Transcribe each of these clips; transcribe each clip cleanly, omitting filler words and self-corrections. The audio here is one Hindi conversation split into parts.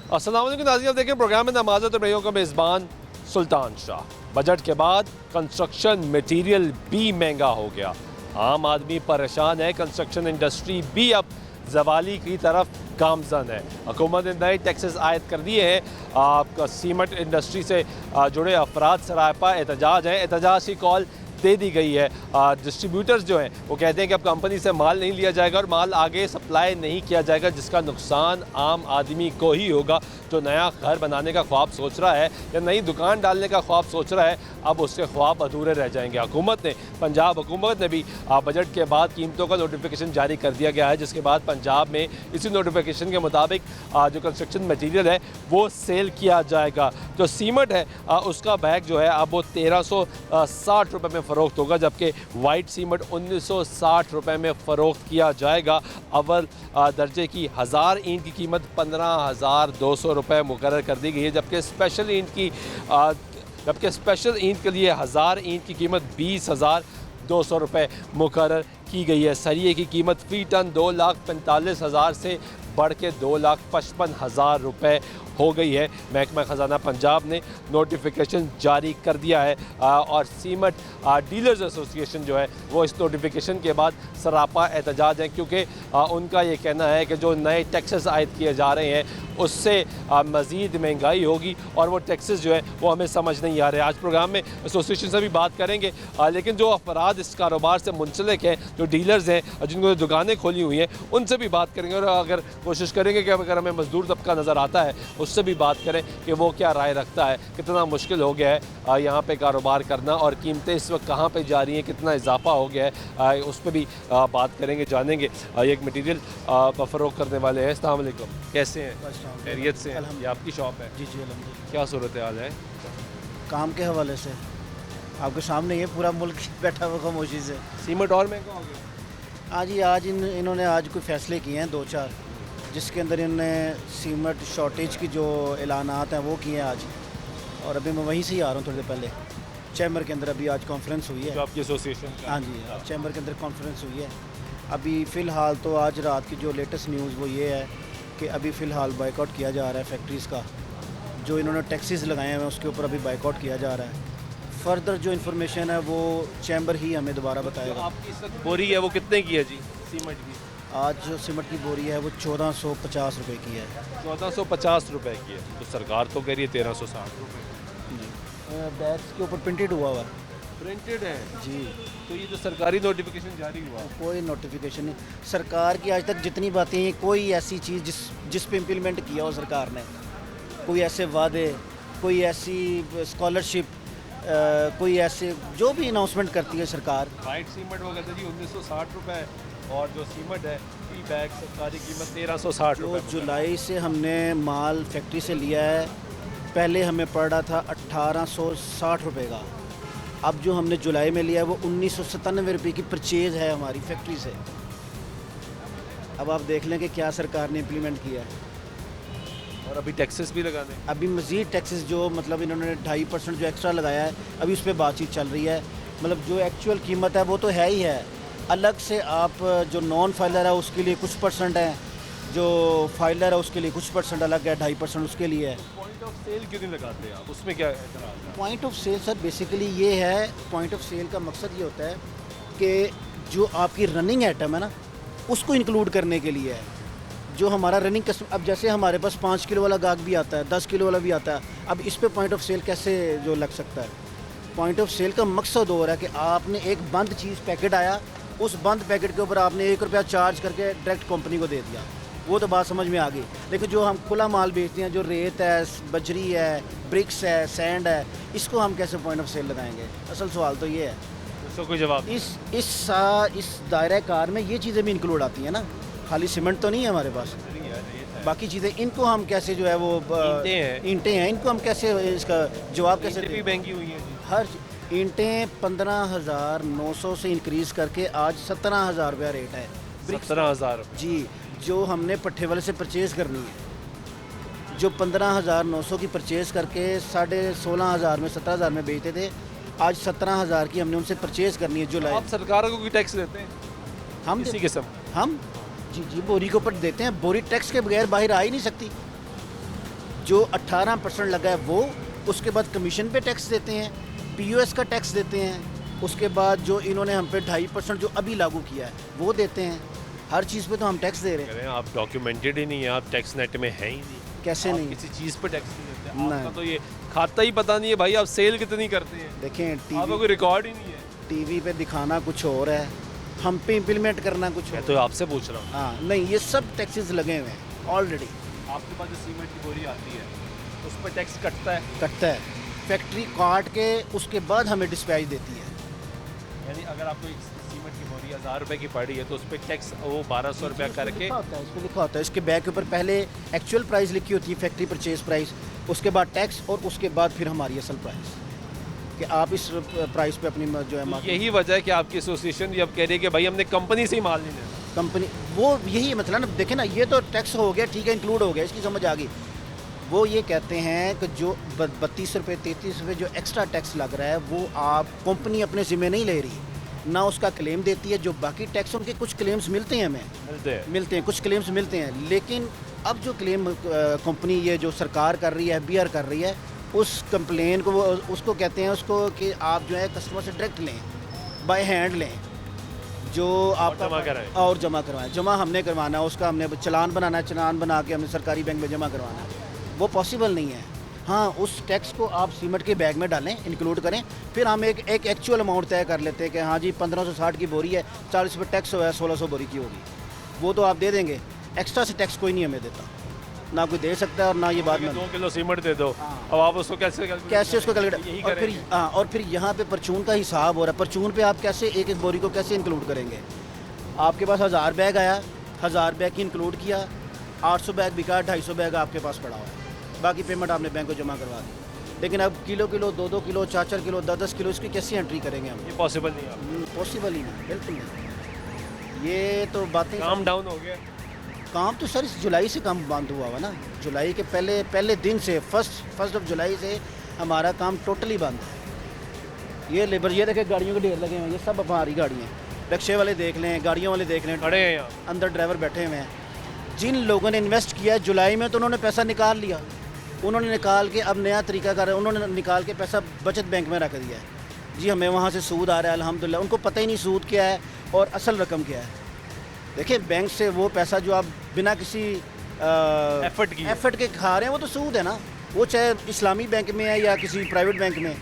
अस्सलाम वालेकुम नाज़रीन, आप देखें प्रोग्राम में नमाज़त और मेयों का मेज़बान सुल्तान शाह। बजट के बाद कंस्ट्रक्शन मटीरियल भी महंगा हो गया, आम आदमी परेशान है, कंस्ट्रक्शन इंडस्ट्री भी अब जवाली की तरफ गामजन है। हुकूमत ने नए टैक्सेस आयद कर दिए हैं। सीमेंट इंडस्ट्री से जुड़े अफराद सरापा एहतजाज हैं, एहतजाज की कॉल दे दी गई है। डिस्ट्रीब्यूटर्स जो हैं वो कहते हैं कि अब कंपनी से माल नहीं लिया जाएगा और माल आगे सप्लाई नहीं किया जाएगा, जिसका नुकसान आम आदमी को ही होगा। जो नया घर बनाने का ख्वाब सोच रहा है या नई दुकान डालने का ख्वाब सोच रहा है, अब उसके ख्वाब अधूरे रह जाएंगे। हुकूमत ने, पंजाब हुकूमत ने भी बजट के बाद कीमतों का नोटिफिकेशन जारी कर दिया गया है, जिसके बाद पंजाब में इसी नोटिफिकेशन के मुताबिक जो कंस्ट्रक्शन मटीरियल है वो सेल किया जाएगा। जो सीमेंट है उसका बैग जो है अब वो 1360 रुपये में फ़रोख्त होगा, जबकि वाइट सीमेंट 1960 रुपये में फ़रोख्त किया जाएगा। अव्वल दर्जे की 1000 ईंट की कीमत 15,200 रुपये मुकर्रर कर दी गई है, जबकि स्पेशल ईंट के लिए 1000 ईंट की कीमत 20,200 रुपये मुकर्रर की गई है। सरिये की कीमत फ़ी टन 2,45,000 से बढ़ के 2,55,000 रुपये हो गई है। महकमा ख़जाना पंजाब ने नोटिफिकेशन जारी कर दिया है और सीमेंट डीलर्स एसोसिएशन जो है वो इस नोटिफिकेशन के बाद सरापा एहतजाज हैं, क्योंकि उनका ये कहना है कि जो नए टैक्सेस आयद किए जा रहे हैं उससे मज़ीद महंगाई होगी और वो टैक्सेस जो है वो हमें समझ नहीं आ रहे। आज प्रोग्राम में एसोसिएशन से भी बात करेंगे, लेकिन जो अफराद इस कारोबार से मुंसलिक हैं, जो डीलर्स हैं, जिनको दुकानें खोली हुई हैं, उनसे भी बात करेंगे और अगर कोशिश करेंगे कि अगर हमें मजदूर तबका नज़र आता है उससे भी बात करें कि वो क्या राय रखता है, कितना मुश्किल हो गया है यहाँ पे कारोबार करना और कीमतें इस वक्त कहाँ पे जा रही हैं, कितना इजाफा हो गया है, उस पर भी बात करेंगे, जानेंगे। एक मटीरियल फ़रोख्त करने वाले हैं। अस्सलाम वालेकुम, कैसे हैं? खैरियत से हैं? ये आपकी शॉप है? जी जी अल्हम्दुलिल्लाह। क्या सूरत हाल है? काम के हवाले से आपके सामने ये पूरा मुल्क बैठा हुआ खामोशी से। सीमेंट और महंगा हो गया? आज इन्होंने आज कोई फ़ैसले किए हैं 2-4, जिसके अंदर इन्होंने सीमेंट शॉर्टेज की जो ऐलानात हैं वो किए हैं आज। और अभी मैं वहीं से ही आ रहा हूँ, थोड़ी देर पहले चैम्बर के अंदर अभी आज कॉन्फ्रेंस हुई है। जो आपकी एसोसिएशन? हाँ जी, चैम्बर के अंदर कॉन्फ्रेंस हुई है। अभी फ़िलहाल तो आज रात की जो लेटेस्ट न्यूज़ वो ये है कि अभी फ़िलहाल बाइकआउट किया जा रहा है फैक्ट्रीज़ का, जो इन्होंने टैक्सेस लगाए हैं उसके ऊपर अभी बाइकआउट किया जा रहा है। फर्दर जो इन्फॉर्मेशन है वो चैम्बर ही हमें दोबारा बताएगा। आपकी इस वक्त बोरी है वो कितने की है जी सीमेंट की? आज जो सीमेंट की बोरी है वो 1450 रुपये की है। 1450 रुपये की है, तो सरकार तो कह रही है 1360 रुपये। बैग्स के ऊपर प्रिंटेड हुआ है। प्रिंटेड है जी। तो ये जो सरकारी नोटिफिकेशन जारी हुआ, कोई नोटिफिकेशन नहीं सरकार की आज तक जितनी बातें हैं, कोई ऐसी चीज़ जिस पे इम्प्लीमेंट किया हो सरकार ने, कोई ऐसे वादे, कोई ऐसी स्कॉलरशिप, कोई ऐसे जो भी अनाउंसमेंट करती है सरकार। वाइट सीमेंट वो कहते जी 1960 रुपये और जो सीमेंट है ई बैग सरकारी कीमत 1360 रुपये। जुलाई से हमने माल फैक्ट्री से लिया है, पहले हमें पड़ रहा था 1860 रुपये का। अब जो हमने जुलाई में लिया है वो 1997 रुपये की परचेज़ है हमारी फैक्ट्री से। अब आप देख लें कि क्या सरकार ने इम्प्लीमेंट किया है। और अभी टैक्सेस भी लगाने, अभी मज़ीद टैक्सेस जो मतलब इन्होंने 2.5% जो एक्स्ट्रा लगाया है, अभी उस पर बातचीत चल रही है। मतलब जो एक्चुअल कीमत है वो तो है ही है, अलग से आप जो नॉन फाइलर है उसके लिए कुछ % है, जो फाइलर है उसके लिए कुछ % अलग है, 2.5% उसके लिए है। पॉइंट ऑफ सेल क्यों नहीं लगाते आप, उसमें क्या एतराज़ है? Point of sale sir basically ये है, पॉइंट ऑफ सेल का मकसद ये होता है कि जो आपकी रनिंग आइटम है ना उसको इंक्लूड करने के लिए है। जो हमारा रनिंग कस्टमर, अब जैसे हमारे पास 5 किलो वाला गाहक भी आता है, 10 किलो वाला भी आता है, अब इस पे पॉइंट ऑफ सेल कैसे जो लग सकता है? पॉइंट ऑफ सेल का मकसद हो रहा है कि आपने एक बंद चीज़ पैकेट आया, उस बंद पैकेट के ऊपर आपने 1 रुपया चार्ज करके डायरेक्ट कंपनी को दे दिया, वो तो बात समझ में आ गई। लेकिन जो हम खुला माल बेचते हैं, जो रेत है, बजरी है, ब्रिक्स है, सैंड है, इसको हम कैसे पॉइंट ऑफ सेल लगाएंगे? असल सवाल तो ये है। इसका कोई जवाब? इस दायरे कार में ये चीज़ें भी इंक्लूड आती हैं ना, खाली सीमेंट तो नहीं है हमारे पास, बाकी चीज़ें, इनको हम कैसे जो है वो ईंटें हैं, इनको हम कैसे इसका जवाब कैसे दें? महंगी हुई है हर ईंटें 15,900 से इंक्रीज़ करके आज 17,000 रुपया रेट है। 17,000 जी, जो हमने पट्टे वाले से परचेज़ करनी है, जो 15,900 की परचेज़ करके 16,500 में 17,000 में बेचते थे, आज 17,000 की हमने उनसे परचेज़ करनी है जुलाई। आप सरकार को कोई टैक्स देते हैं? हम इसी किस्म हम जी बोरी के ऊपर देते हैं। बोरी टैक्स के बगैर बाहर आ ही नहीं सकती। जो 18% लगा है वो, उसके बाद कमीशन पे टैक्स देते हैं, पीओएस का टैक्स देते हैं, उसके बाद जो इन्होंने हम पे 2.5% जो अभी लागू किया है वो देते हैं। हर चीज़ पे तो हम टैक्स दे रहे हैं। करें आप डॉक्यूमेंटेड ही नहीं है, आप टैक्स नेट में है ही नहीं। कैसे आप नहीं? किसी चीज़ पे टैक्स नहीं देते, नहीं। आपका तो ये खाता ही पता नहीं है भाई, आप सेल कितनी करते हैं, देखें आपका कोई रिकॉर्ड ही नहीं है। टीवी पे दिखाना कुछ और है, हम पे इम्प्लीमेंट करना कुछ मैं और। तो आपसे पूछ रहा हूँ, हाँ नहीं, ये सब टैक्सेस लगे हुए हैं ऑलरेडी। आपके पास जो सीमेंट की बोरी आती है उस पर टैक्स कटता है, कटता है, फैक्ट्री काट के उसके बाद हमें डिस्पैच देती है। यानी अगर आपको एक सीमेंट की बोरी 1000 रुपये की पड़ी है तो उस पर टैक्स वो 1200 रुपया करके लिखा होता है, इस पे लिखा होता है, इसके बैग के ऊपर पहले एक्चुअल प्राइस लिखी होती है, फैक्ट्री परचेज प्राइस, उसके बाद टैक्स और उसके बाद फिर हमारी असल प्राइस, कि आप इस प्राइस पे अपनी जो है तो मार्केट यही वजह है कि आपकी एसोसिएशन ये अब कह रही है कि भाई हमने कंपनी से ही माल नहीं लेना। कंपनी, वो यही मतलब ना, देखे ना, ये तो टैक्स हो गया, ठीक है, इंक्लूड हो गया, इसकी समझ आ गई। वो ये कहते हैं कि जो 32 रुपये 33 रुपये जो एक्स्ट्रा टैक्स लग रहा है वो आप कंपनी अपने ज़िम्मे नहीं ले रही, ना उसका क्लेम देती है। जो बाकी टैक्स उनके कुछ क्लेम्स मिलते हैं, हमें मिलते हैं, कुछ क्लेम्स मिलते हैं, लेकिन अब जो क्लेम कंपनी ये जो सरकार कर रही है, बीआर कर रही है, उस कंप्लेन को वो उसको कहते हैं उसको कि आप जो है कस्टमर से डायरेक्ट लें, बाय हैंड लें, जो आप जमा कराएं। और जमा करवाएं। जमा हमने करवाना है, उसका हमने चालान बनाना है, चालान बना के हमने सरकारी बैंक में जमा करवाना है, वो पॉसिबल नहीं है। हाँ, उस टैक्स को आप सीमेंट के बैग में डालें, इंक्लूड करें, फिर हम एक एक्चुअल अमाउंट तय कर लेते हैं कि हाँ जी 1560 की बोरी है, 40 रुपये टैक्स हुआ है, 1600 बोरी की होगी, वो तो आप दे देंगे। एक्स्ट्रा से टैक्स कोई नहीं हमें देता, ना कोई दे सकता है और ना ये बात में 2 किलो सीमेंट दे दो, हाँ। अब आप उसको कैसे उसको कैलकुलेट, यही और फिर करेंगे। हाँ, और फिर यहाँ पे परचून का हिसाब हो रहा है। परचून पे आप कैसे एक एक बोरी को कैसे इंक्लूड करेंगे? आपके पास 1000 बैग आया, 1000 बैग की इंक्लूड किया, 800 बैग बिका, 250 बैग आपके पास पड़ा हुआ है, बाकी पेमेंट आपने बैंक को जमा करवा दी। लेकिन अब किलो 2-2 किलो, 4-4 किलो, 10-10 किलो, इसकी कैसे एंट्री करेंगे हम? ये पॉसिबल नहीं है, पॉसिबल ही नहीं, बिल्कुल नहीं। ये तो बातें, काम डाउन हो गया। काम तो सर इस जुलाई से काम बंद हुआ हुआ ना, जुलाई के पहले दिन से, फर्स्ट ऑफ जुलाई से हमारा काम टोटली बंद है। ये लेबर, ये देखे गाड़ियों के ढेर लगे हुए हैं, ये सब हमारी गाड़ियाँ हैं, रिक्शे वाले देख लें, गाड़ियों वाले देख लें, खड़े हैं यहाँ। अंदर ड्राइवर बैठे हुए हैं। जिन लोगों ने इन्वेस्ट किया है जुलाई में, तो उन्होंने पैसा निकाल लिया, उन्होंने निकाल के अब नया तरीका कर रहे हैं, उन्होंने निकाल के पैसा बचत बैंक में रख दिया है जी, हमें वहाँ से सूद आ रहा है अल्हम्दुलिल्लाह। उनको पता ही नहीं सूद क्या है और असल रकम क्या है। देखिए, बैंक से वो पैसा जो आप बिना किसी एफर्ट के खा रहे हैं, वो तो सूद है ना, वो चाहे इस्लामी बैंक में है या किसी प्राइवेट बैंक में।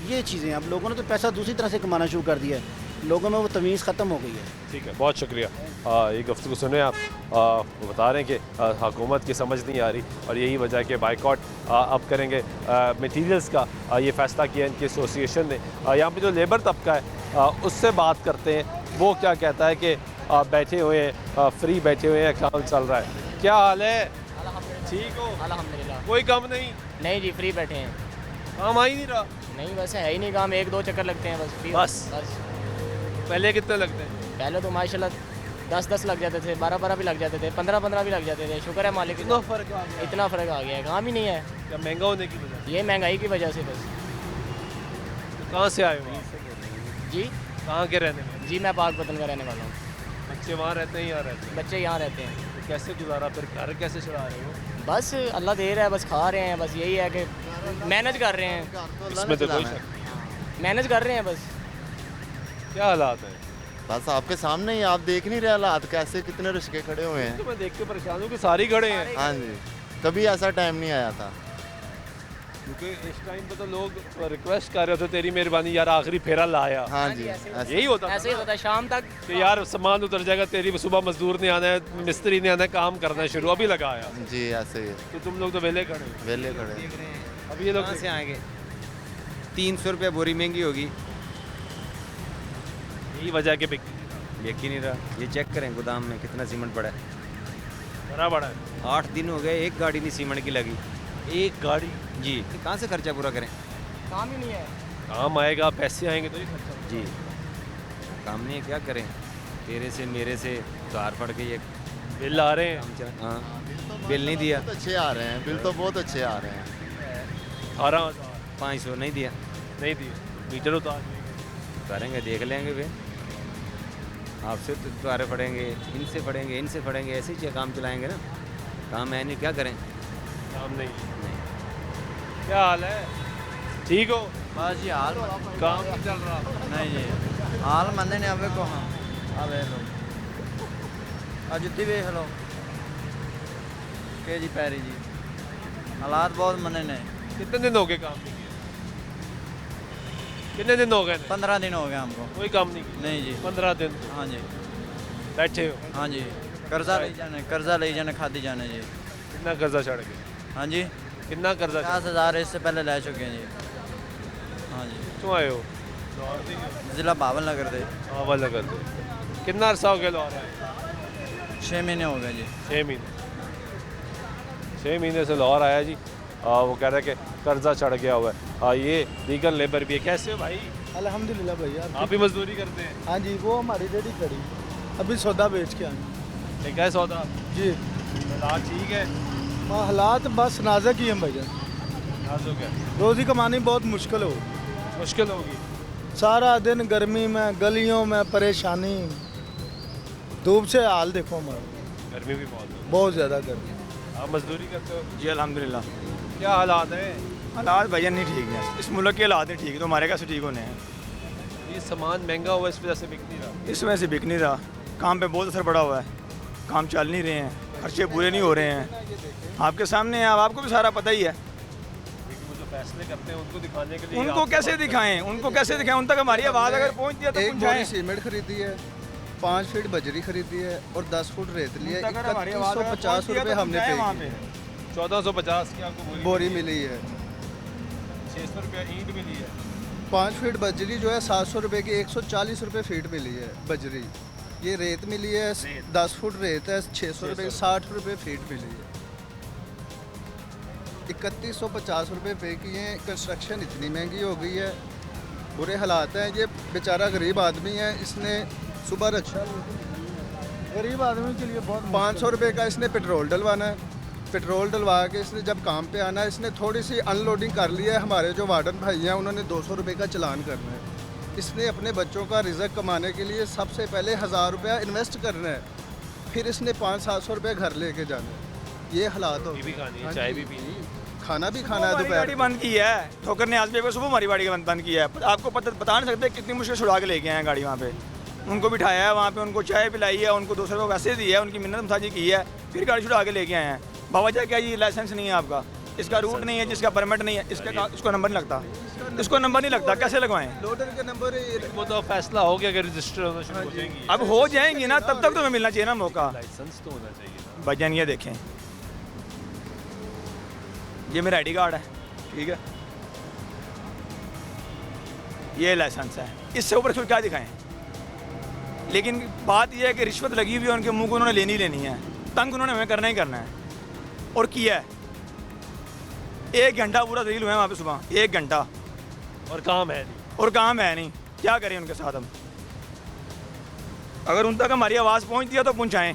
ये चीज़ें अब लोगों ने तो पैसा दूसरी तरह से कमाना शुरू कर दिया है, लोगों में वो तमीज़ ख़त्म हो गई है। ठीक है, बहुत शुक्रिया। ये गुफ्तगू सुने आप, वो बता रहे हैं कि हुकूमत की समझ नहीं आ रही और यही वजह है कि बाइकआउट अब करेंगे मटीरियल्स का। ये फ़ैसला किया इनकी एसोसिएशन ने। यहाँ पे जो लेबर तबका है उससे बात करते हैं, वो क्या कहता है कि बैठे हुए हैं, फ्री बैठे हुए हैं, काम चल रहा है। क्या हाल है? ठीक हो? अल्हम्दुलिल्लाह। कोई काम नहीं? नहीं जी, फ्री बैठे हैं। काम आ ही नहीं रहा? नहीं, वैसे है ही नहीं काम, 1-2 चक्कर लगते हैं बस, फ्री बस? पहले कितने लगते हैं? पहले तो माशाल्लाह 10-10 लग जाते थे, 12-12 भी लग जाते थे, 15-15 भी लग जाते थे। शुक्र है मालिक इतना का, फ़र्क आ गया? इतना फ़र्क आ गया है, काम ही नहीं है। क्या महंगा होने की वजह से? ये महंगाई की वजह से बस। कहाँ से आए हो आप? जी कहाँ के रहने वाले? जी, मैं पाकपतन का रहने वाला हूँ। बच्चे वहाँ रहते हैं, यहाँ रहते हैं? बच्चे यहाँ रहते हैं। तो कैसे गुजारा, फिर घर कैसे चला रहे हो? बस अल्लाह दे रहा है, बस खा रहे हैं, बस यही है कि मैनेज कर रहे हैं, इसमें तो कोई शक नहीं। मैनेज कर रहे हैं बस। क्या हालात हैं? बस आपके सामने ही, आप देख नहीं रहे हालात कैसे, कितने रिश्के खड़े हुए हैं। तो मैं देख के परेशान हूँ कि सारे ही खड़े हैं, हाँ जी, कभी ऐसा टाइम नहीं आया था। क्योंकि इस टाइम पे तो लोग रिक्वेस्ट कर रहे थे, तेरी मेहरबानी यार आखिरी फेरा लाया। हाँ जी, ऐसे ही ऐसे यही होता ऐसे ही होता है शाम तक। कि यार सामान उतर जाएगा, तेरी सुबह मजदूर नहीं आना है, मिस्त्री नहीं आना है, काम करना है शुरू, अभी लगाया। जी, ऐसे ही तो तुम लोग तो वेले खड़े हो। वेले खड़े। अब ये लोग कहाँ से आएंगे? 300 रुपये बोरी महंगी होगी, यही वजह है कि बिक यकीन नहीं रहा। ये चेक करें गोदाम में कितना सीमेंट पड़ा है। बड़ा बड़ा है। 8 दिन हो गए, एक गाड़ी नहीं सीमेंट की लगी। एक गाड़ी जी, कहाँ से खर्चा पूरा करें? काम ही नहीं है। काम आएगा, पैसे आएंगे तो ही खर्चा। जी, काम नहीं है, क्या करें? तेरे से मेरे से उधार पड़ के ये बिल आ रहे हैं काम चला। हाँ, बिल नहीं दिया। बहुत अच्छे आ रहे हैं, बिल तो बहुत अच्छे आ रहे हैं। 18,000 500 नहीं दिया। नहीं दिए, मीटर उतार उतारेंगे, देख लेंगे फिर। आपसे तो उतारे पड़ेंगे, इनसे पड़ेंगे, इनसे पड़ेंगे, ऐसे ही काम चलाएंगे ना। काम है नहीं, क्या करें? काम नहीं क्या हाल है ठीक हो बस जी हाल काम नहीं चल रहा नहीं जी हाल मंदे ने आवे को हाँ आवे लो आ जुत्ती वेख लो के जी पैरी जी हालात बहुत मने ने कितने दिन हो गए काम नहीं किया कितने दिन हो गए 15 दिन हो गए हमको कोई काम नहीं किया नहीं जी 15 दिन हाँ जी बैठे हो हाँ जी कर्जा ले जाने खादी जाने जी कितना कर्जा चढ़ गया हाँ जी कितना कर्जा 50,000 इससे पहले ले चुके हैं जी हाँ जी क्यों आए हो ज़िला बावल नगर दे आवाज लगा दो कितना अरसा हो गया लाहौर आए 6 महीने हो गए जी 6 महीने 6 महीने से लाहौर आया जी वो कह रहा है कि कर्जा चढ़ गया हुआ है ये लीगल लेबर भी है कैसे हो भाई अल्हम्दुलिल्लाह भैया आप भी मजदूरी करते हैं हाँ जी वो हमारी रेडी खड़ी अभी सौदा बेच के आए ठीक है सौदा जी हालात ठीक है हालात बस नाजुक ही हैं भैया नाजुक है रोज़ी कमानी बहुत मुश्किल हो मुश्किल होगी सारा दिन गर्मी में गलियों में परेशानी धूप से हाल देखो हमारा गर्मी भी बहुत है बहुत ज़्यादा गर्मी आप मजदूरी करते हो जी अल्हम्दुलिल्लाह क्या हालात है हालात भैया नहीं ठीक हैं इस मुल्क के हालात नहीं ठीक है तो हमारे कैसे ठीक होने हैं ये सामान महंगा हुआ इस वजह से बिक नहीं रहा इस वजह से बिक नहीं रहा काम पे बहुत असर पड़ा हुआ है काम चल नहीं रहे हैं खर्चे पूरे नहीं हो रहे हैं आपके सामने है अब आपको भी सारा पता ही है लेकिन वो जो फैसले करते हैं उनको दिखाने के लिए उनको कैसे दिखाएं उन तक हमारी आवाज़ अगर पहुंच जाए तो एक बोरी पहुंचाएं सीमेंट खरीदी है 5 फीट बजरी खरीदी है और 10 फुट रेत ली है उन तक अगर हमारी आवाज़ अगर 3150 पहुंच रुपये जाए तो हमने पे पहुंचाएं वहाँ किए। पे। 1450 की आपको बोरी मिली है 600 रुपया ईंट मिली है 5 फीट बजरी जो है 700 रुपये की 140 रुपये फीट मिली है बजरी। ये रेत मिली है 10 फुट रेत है 600 रुपये 60 रुपये फीट मिली है 3150 रुपये पे किए हैं। कंस्ट्रक्शन इतनी महंगी हो गई है बुरे हालात हैं। ये बेचारा गरीब आदमी है इसने सुबह रक्षा गरीब आदमी के लिए बहुत 500 रुपये का इसने पेट्रोल डलवाना है। पेट्रोल डलवा के इसने जब काम पे आना है इसने थोड़ी सी अनलोडिंग कर ली है। हमारे जो वार्डन भाई हैं उन्होंने 200 रुपये का चलान करना है। इसने अपने बच्चों का रिजक कमाने के लिए सबसे पहले 1000 रुपया इन्वेस्ट करना है, फिर इसने 500-700 रुपये घर लेके जाना है। ये हालात हो भी खानी है हाँ चाय जी। भी पीनी है खाना भी खाना है हमारी दोपहर गाड़ी बंद की है ठोकर ने आज पे सुबह हमारी गाड़ी बंद की है आपको पता बता नहीं सकते कितनी मुश्किल छुड़ा के लेके आए हैं गाड़ी वहाँ पे उनको बिठाया है वहाँ पे उनको चाय पिलाई है उनको 200 रुपये वैसे दिया है उनकी मिन्नत मसाजी की है फिर गाड़ी छुड़ा के लेके आए हैं बाबा जी क्या ये लाइसेंस नहीं है आपका इसका रूट नहीं है जिसका परमिट नहीं है इसको नंबर नहीं लगता इसको नंबर नहीं लगता कैसे लगवाएं लोडर के नंबर वो तो फैसला हो गया कि रजिस्टर होना शुरू हो जाएंगी अब हो जाएंगी ना तब तक तुम्हें मिलना चाहिए ना मौका लाइसेंस तो होना चाहिए ना भजन ये देखें ये मेरा आईडी कार्ड है ठीक है ये लाइसेंस है इससे ऊपर फिर क्या दिखाएं लेकिन बात यह है कि रिश्वत लगी हुई है उनके मुंह को उन्होंने लेनी लेनी है तंग उन्होंने हमें करना ही करना है और किया है 1 घंटा पूरा दलील हुए हैं वहाँ पे सुबह 1 घंटा और काम है नहीं और काम है नहीं क्या करें उनके साथ हम अगर उन तक हमारी आवाज़ पहुँचती है तो पहुँचाएँ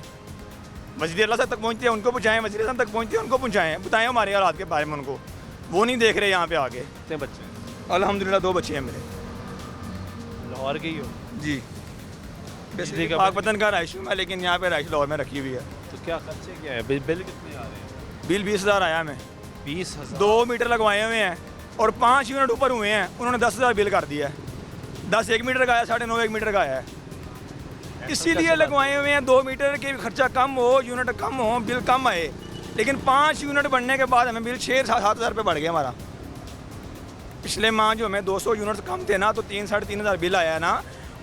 वज़ीर अल्लाह तक पहुँचती है उनको पहुँचाएँ वज़ीर अज़म तक पहुँचती है उनको पहुँचाएँ बताएं हमारे हालात के बारे में उनको वो नहीं देख रहे यहाँ पे आगे कितने बच्चे अल्हम्दुलिल्लाह 2 बच्चे हैं मेरे लाहौर के ही हो जी बिजली का पाकपतन का राइश हूँ मैं लेकिन यहाँ पे राइश लाहौर में रखी हुई है तो क्या खर्चे क्या है बिल कितने आ रहे हैं बिल 20,000 आया हमें 20,000 2 मीटर लगवाए हुए हैं और 5 यूनिट ऊपर हुए हैं उन्होंने 10,000 बिल कर दिया है 10 1 मीटर का आया 9.5 1 मीटर का आया है इसीलिए लगवाए हुए हैं 2 मीटर के खर्चा कम हो यूनिट कम हो बिल कम आए लेकिन 5 यूनिट बढ़ने के बाद हमें बिल 6-7 हज़ार रुपये बढ़ गया हमारा पिछले माह जो हमें 200 यूनिट कम थे ना तो 3-3.5 हज़ार बिल आया ना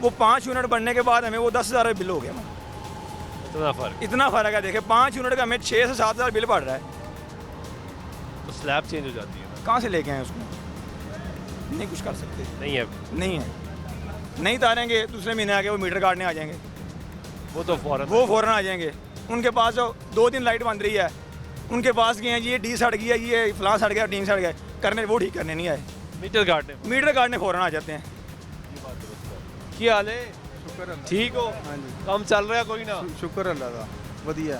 वो 5 यूनिट बढ़ने के बाद हमें वो 10,000 बिल हो गया इतना फ़र्क है देखे 5 यूनिट का हमें 6 से 7 हज़ार बिल पड़ रहा है तो स्लैब चेंज हो जाती है ना कहाँ से लेके आए उसको नहीं कुछ कर सकते नहीं है नहीं है नहीं तारेंगे दूसरे महीने आके वो मीटर काटने आ जाएंगे वो तो फ़ौरन आ जाएंगे उनके पास जो 2 दिन लाइट बंद रही है उनके पास गए हैं ये डी सड़ गया ये फलां सड़ गया टीन सड़ गया करने वो ठीक करने नहीं आए मीटर काटने फ़ौरन आ जाते हैं क्या हाल है ठीक हो हाँ जी काम चल रहा है कोई ना शुक्र अल्लाह का वधिया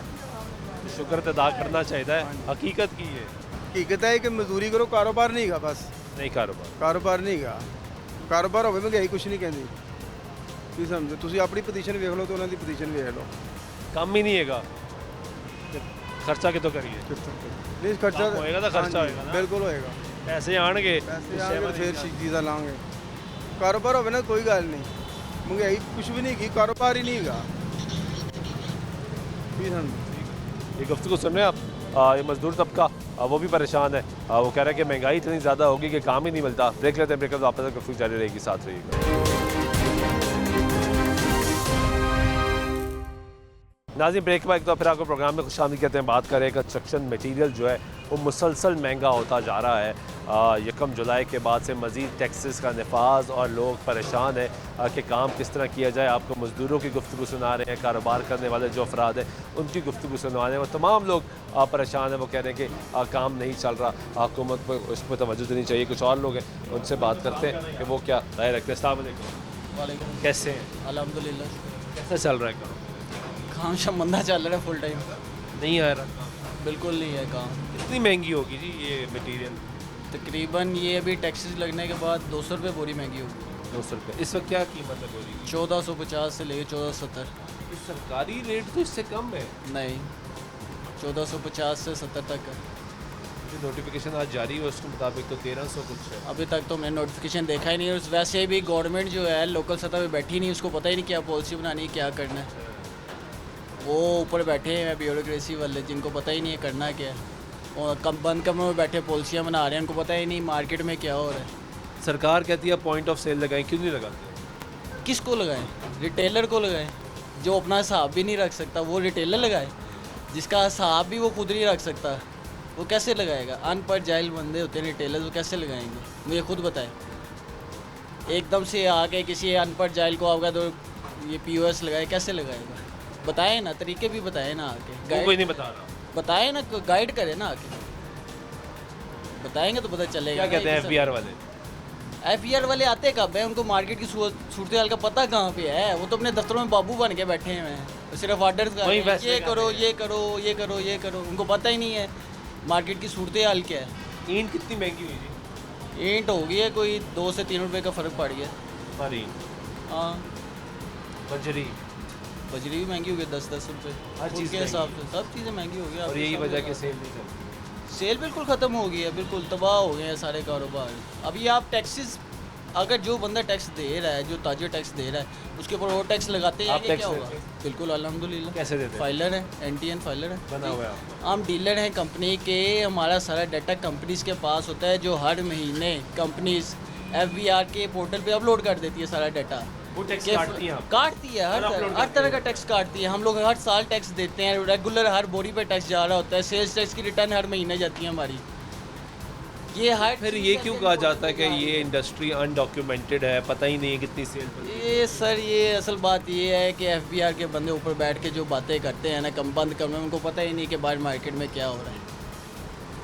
शुक्र तो अदा करना चाहिए हकीकत की है हकीकत है कि मजदूरी करो कारोबार नहीं गा बस नहीं ਕਾਰੋਬਾਰ ਨਹੀਂ ਗਾ ਕਾਰੋਬਾਰ ਹੋਵੇ ਮਹਿੰਗਾਈ ਕੁਛ ਨਹੀਂ ਕਹਿੰਦੀ ਕੀ ਸਮਝੋ ਤੁਸੀਂ ਆਪਣੀ ਪੋਜੀਸ਼ਨ ਵੇਖ ਲਓ ਤੇ ਉਹਨਾਂ ਦੀ ਪੋਜੀਸ਼ਨ ਵੇਖ ਲਓ काम ही नहीं है खर्चा के तो करिए ਕਿੱਥੋਂ नहीं खर्चा काम होएगा तो खर्चा हाँ जी, होएगा ना। बिल्कुल होएगा पैसे आने पैसे आगे फिर चीज़ा लाँगे कारोबार होवे ना कोई गल नहीं महंगाई कुछ भी नहीं की कारोबार ही नहीं हैगा ये गुफ्तगू सुन रहे हैं आप ये मजदूर तबका वो भी परेशान है वो कह रहे हैं कि महंगाई इतनी ज़्यादा होगी कि काम ही नहीं मिलता। ब्रेक लेते हैं, ब्रेक में वापस गुफ्तगू जारी रहेगी, साथ रहिएगा। नाज़रीन ब्रेक के बाद एक तो फिर आपको प्रोग्राम में खुशामदीद कहते हैं। बात करें कंस्ट्रक्शन मटीरियल जो है वो मुसलसल महंगा होता जा रहा है। 1 जुलाई के बाद से मज़ीद टैक्सेस का नफाज और लोग परेशान हैं कि काम किस तरह किया जाए। आपको मज़दूरों की गुफ्तगू सुना रहे हैं, कारोबार करने वाले जो अफराद हैं उनकी गुफ्तगू सुना रहे हैं। वो तमाम लोग परेशान हैं, वो कह रहे हैं कि काम नहीं चल रहा, हुकूमत पर उस पर तवज्जो देनी चाहिए। कुछ और लोग हैं, उनसे बात करते हैं कि वो क्या राय रखते हैं। अस्सलाम वालेकुम, कैसे हैं? अल्हम्दुलिल्लाह कैसा चल रहा है काम? काम शमंदा चल रहा है फुल टाइम। नहीं आ रहा, बिल्कुल नहीं है काम। कितनी महंगी होगी जी ये मटीरियल? तकरीबन ये अभी टैक्सेस लगने के बाद 200 रुपये बोरी महंगी होगी। 200 रुपये। इस वक्त क्या कीमत है बोरी की? 1450 से लेके 1470। सरकारी रेट तो इससे कम है। नहीं, 1450 से 70 तक है। जो नोटिफिकेशन आज जारी हुआ उसके मुताबिक तो 1300 कुछ है। अभी तक तो मैंने नोटिफिकेशन देखा ही नहीं। और वैसे भी गवर्नमेंट जो है लोकल सतह पे बैठी नहीं, उसको पता ही नहीं क्या पॉलिसी बनानी है, क्या करना है। वो ऊपर बैठे हैं ब्यूरोक्रेसी वाले, जिनको पता ही नहीं है करना क्या है, और कम बंद कमरों में बैठे पॉलिसियाँ बना रहे हैं, उनको पता ही नहीं मार्केट में क्या हो रहा है। सरकार कहती है पॉइंट ऑफ सेल लगाएं, क्यों नहीं लगाते? किसको लगाएं? रिटेलर को लगाएं। जो अपना हिसाब भी नहीं रख सकता वो रिटेलर लगाए, जिसका हिसाब भी वो खुद नहीं रख सकता वो कैसे लगाएगा? अनपढ़ जाहिल बंदे होते हैं रिटेलर, वो कैसे लगाएंगे? मुझे खुद बताएं। एकदम से आके किसी अनपढ़ जाहिल को आपका तो ये POS लगाए, कैसे लगाएगा? बताएं ना, तरीके भी बताएं ना आके। वो कोई नहीं बता रहा। बताएं ना, गाइड करें ना आके। बताएंगे तो पता चलेगा। क्या कहते हैं FBR वाले? FBR वाले आते कब हैं? उनको मार्केट की सूरत हाल का पता कहाँ पे है? वो तो अपने दफ्तरों में बाबू बन के बैठे हुए हैं, सिर्फ ऑर्डर ये करो ये करो ये करो ये करो। उनको पता ही नहीं है मार्केट की सूरत हाल क्या है। ईंट कितनी महंगी हुई जी? ईंट हो गई है कोई 2 से 3 रुपये का फ़र्क पड़ गया। हमारी हाँ, बजरी बजरी भी महंगी हो गई 10-10 रुपये हर चीज़ के हिसाब से। सब चीज़ें महंगी हो गई। और यही वजह कि सेल नहीं चलती। सेल बिल्कुल ख़त्म हो गई है, बिल्कुल तबाह हो गए हैं सारे कारोबार। अभी आप टैक्सेस, अगर जो बंदा टैक्स दे रहा है, जो ताजर टैक्स दे रहा है, उसके ऊपर और टैक्स लगाते हैं, क्या होगा? बिल्कुल अल्हम्दुलिल्लाह। कैसे देते हैं? फाइलर है, NTN फाइलर है, बना हुआ है। हम डीलर हैं कंपनी के। हमारा सारा डाटा कंपनीज़ के पास होता है, जो हर महीने कंपनीज़ FBR के पोर्टल पे अपलोड कर देती है सारा डाटा। वो टैक्स काटती हैं आप? काटती है, हर तरह का टैक्स काटती है। हम लोग हर साल टैक्स देते हैं, रेगुलर हर बोरी पे टैक्स जा रहा होता है। सेल्स टैक्स की रिटर्न हर महीने जाती है हमारी। ये हर फिर ये क्यों कहा जाता है कि ये इंडस्ट्री अनडॉक्यूमेंटेड है, पता ही नहीं है कितनी सेल बनी? ये सर, ये असल बात ये है कि FBR के बंदे ऊपर बैठ के जो बातें करते हैं ना कम बंद कमरे में, उनको पता ही नहीं कि बाहर मार्केट में क्या हो रहा है।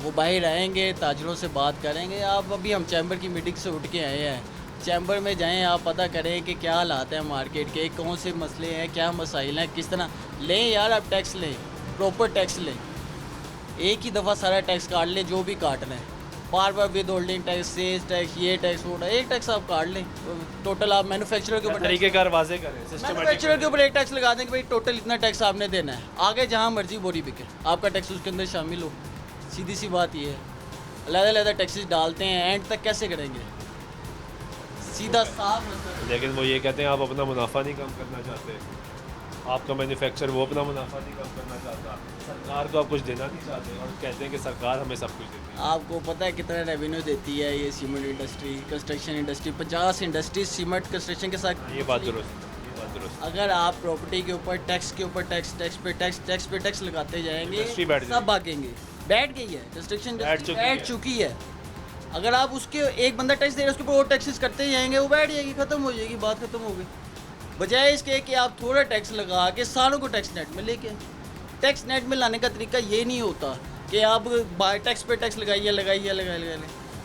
वो बाहर आएंगे, ताजरों से बात करेंगे। आप अभी हम चैम्बर की मीटिंग से उठ के आए हैं, चैम्बर में जाएं, आप पता करें कि क्या हालात हैं मार्केट के, कौन से मसले हैं, क्या मसाइल हैं, किस तरह लें। यार आप टैक्स लें, प्रॉपर टैक्स लें। एक ही दफ़ा सारा टैक्स काट लें जो भी काट लें, बार बार withholding tax, sales tax, ये टैक्स वो टैक्स, एक टैक्स आप काट लें। टोटल आप मैन्युफैक्चर के ऊपर तरीक़ेकार वाज़े करें, मैन्युफैक्चर के ऊपर एक टैक्स लगा दें कि भाई टोटल इतना टैक्स आपने देना है। आगे जहाँ मर्जी बोरी बिके, आपका टैक्स उसके अंदर शामिल हो। सीधी सी बात ये है। अलग-अलग टैक्सेस डालते हैं, एंड तक कैसे करेंगे? सीधा साफ। लेकिन वो ये कहते हैं आप अपना मुनाफा नहीं कम करना चाहते, आपका मैन्युफैक्चर वो अपना मुनाफा नहीं कम करना चाहता, सरकार को आप कुछ देना नहीं चाहते और कहते हैं कि सरकार हमें सब कुछ देती है। आपको पता है कितना रेवेन्यू देती है ये cement industry, construction industry? 50 industries cement construction के साथ। ये बात दुरुस्त है, ये बात दुरुस्त है। अगर आप प्रॉपर्टी के ऊपर टैक्स के ऊपर टैक्स, टैक्स पे टैक्स, टैक्स पे टैक्स लगाते जाएंगे, इंडस्ट्री बैठ सब भागेंगे। बैठ गई है कंस्ट्रक्शन इंडस्ट्री, बैठ चुकी है। अगर आप उसके एक बंदा टैक्स दे रहा है, उसके ऊपर और टैक्सेस करते जाएंगे, वो बैठ जाएगी, ख़त्म हो जाएगी, बात ख़त्म हो गई। बजाय इसके कि आप थोड़ा टैक्स लगा के सारों को टैक्स नेट में लेके, टैक्स नेट में लाने का तरीका ये नहीं होता कि आप टैक्स पे टैक्स लगाइए।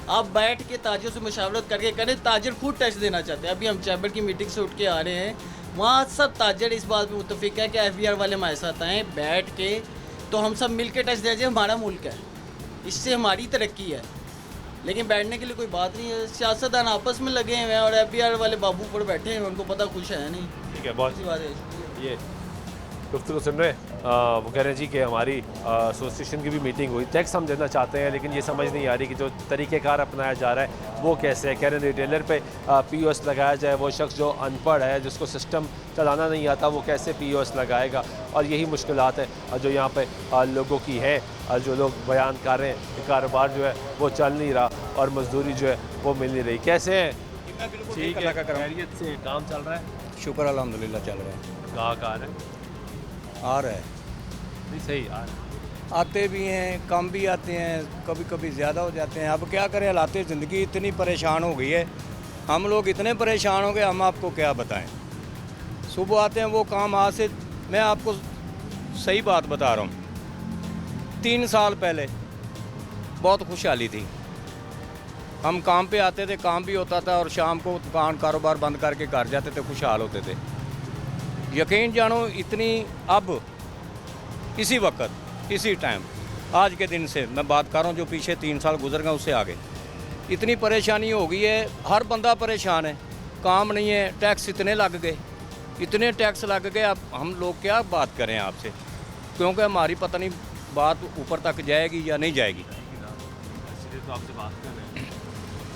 आप बैठ के ताजरों से मुशावरत करके करें। ताजर खुद टैक्स देना चाहते हैं। अभी हम चैम्बर की मीटिंग से उठ के आ रहे हैं, वहाँ सब ताजर इस बात में मुत्तफिक है कि FBR वाले हमारे साथ आएँ, बैठ के तो हम सब मिल के टैक्स दे जाए। हमारा मुल्क है, इससे हमारी तरक्की है। लेकिन बैठने के लिए कोई बात नहीं है। सियासतदान आपस में लगे हुए हैं और FBR वाले बाबू पर बैठे हैं, उनको पता कुछ है नहीं। ठीक है, बहुत अच्छी बात है। ये गुफ्तगू सुन रहे हैं। वो कह रहे हैं जी कि हमारी एसोसिएशन की भी मीटिंग हुई, टैक्स हम देना चाहते हैं लेकिन ये समझ नहीं आ रही कि जो तरीक़ेकार अपनाया जा रहा है वो कैसे है। कह रहे हैं रिटेलर पे POS लगाया जाए, वो शख्स जो अनपढ़ है जिसको सिस्टम चलाना नहीं आता वो कैसे POS लगाएगा। और यही मुश्किलात है जो यहाँ पे लोगों की है, जो लोग बयान कर रहे हैं कि कारोबार जो है वो चल नहीं रहा और मजदूरी जो है वो मिल नहीं रही। कैसे हैं? ठीक है, खैरियत से काम चल रहा है? शुक्र अल्हम्दुलिल्लाह चल रहा है। गाहक आ रहे हैं? आ रहा है, नहीं सही आ रहे हैं। आते भी हैं, कम भी आते हैं, कभी कभी ज़्यादा हो जाते हैं। अब क्या करें, हालात ज़िंदगी इतनी परेशान हो गई है, हम लोग इतने परेशान हो गए, हम आपको क्या बताएं। सुबह आते हैं वो काम, आज से मैं आपको सही बात बता रहा हूँ, 3 साल पहले बहुत खुशहाली थी। हम काम पे आते थे, काम भी होता था और शाम को दुकान कारोबार बंद करके घर जाते थे, खुशहाल होते थे। यकीन जानो इतनी अब इसी वक्त इसी टाइम आज के दिन से मैं बात कर रहा हूँ, जो पीछे 3 साल गुजर गए उससे आगे इतनी परेशानी हो गई है। हर बंदा परेशान है, काम नहीं है, टैक्स इतने लग गए, इतने टैक्स लग गए। अब हम लोग क्या बात करें आपसे, क्योंकि हमारी पता नहीं बात ऊपर तक जाएगी या नहीं जाएगी। तो आपसे बात कर रहे हैं।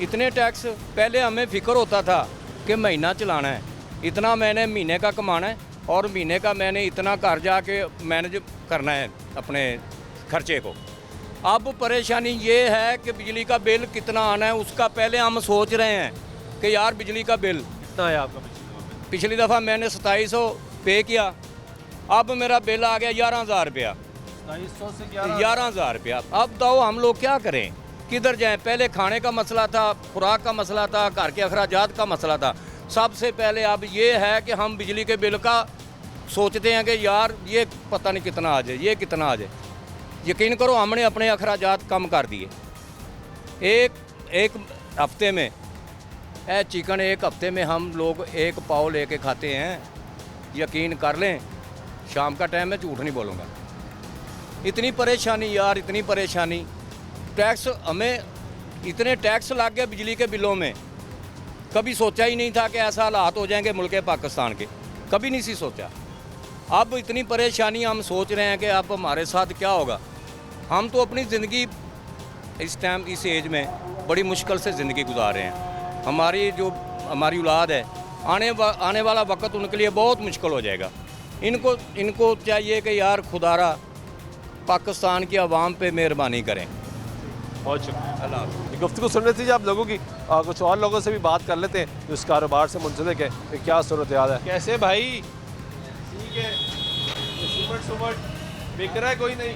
इतने टैक्स, पहले हमें फिक्र होता था कि महीना चलाना है, इतना मैंने महीने का कमाना है और महीने का मैंने इतना घर जाके मैनेज करना है अपने खर्चे को। अब परेशानी ये है कि बिजली का बिल कितना आना है, उसका पहले हम सोच रहे हैं कि यार बिजली का बिल कितना है आपका? पिछली दफ़ा मैंने 2700 पे किया, अब मेरा बिल आ गया 11,000 रुपया। 2700 से 11,000 रुपया। अब तो हम लोग क्या करें, किधर जाएं? पहले खाने का मसला था, खुराक का मसला था, घर के अखराजात का मसला था। सबसे पहले अब ये है कि हम बिजली के बिल का सोचते हैं कि यार ये पता नहीं कितना आ जाए, ये कितना आ जाए। यकीन करो हमने अपने अखराजात कम कर दिए। एक हफ्ते में चिकन एक हफ्ते में हम लोग 1 पाव लेके खाते हैं। यकीन कर लें, शाम का टाइम है, झूठ नहीं बोलूँगा। इतनी परेशानी यार, इतनी परेशानी। टैक्स हमें इतने टैक्स लग गए बिजली के बिलों में, कभी सोचा ही नहीं था कि ऐसा हालात हो जाएंगे मुल्क पाकिस्तान के, कभी नहीं सी सोचा। अब इतनी परेशानी, हम सोच रहे हैं कि अब हमारे साथ क्या होगा। हम तो अपनी ज़िंदगी इस टाइम इस एज में बड़ी मुश्किल से ज़िंदगी गुजार रहे हैं। हमारी औलाद है, आने वाला वक्त उनके लिए बहुत मुश्किल हो जाएगा। इनको चाहिए कि यार खुदारा पाकिस्तान की आवाम पे मेहरबानी करें। बहुत शुक्रिया। गुफ्तगू सुन रहे थे जी आप लोगों की, कुछ और लोगों से भी बात कर लेते हैं जो इस कारोबार से मुंसलिक है कि क्या सूरत हाल है। कैसे भाई? ठीक है, सीमेंट बिक रहा है कोई नहीं?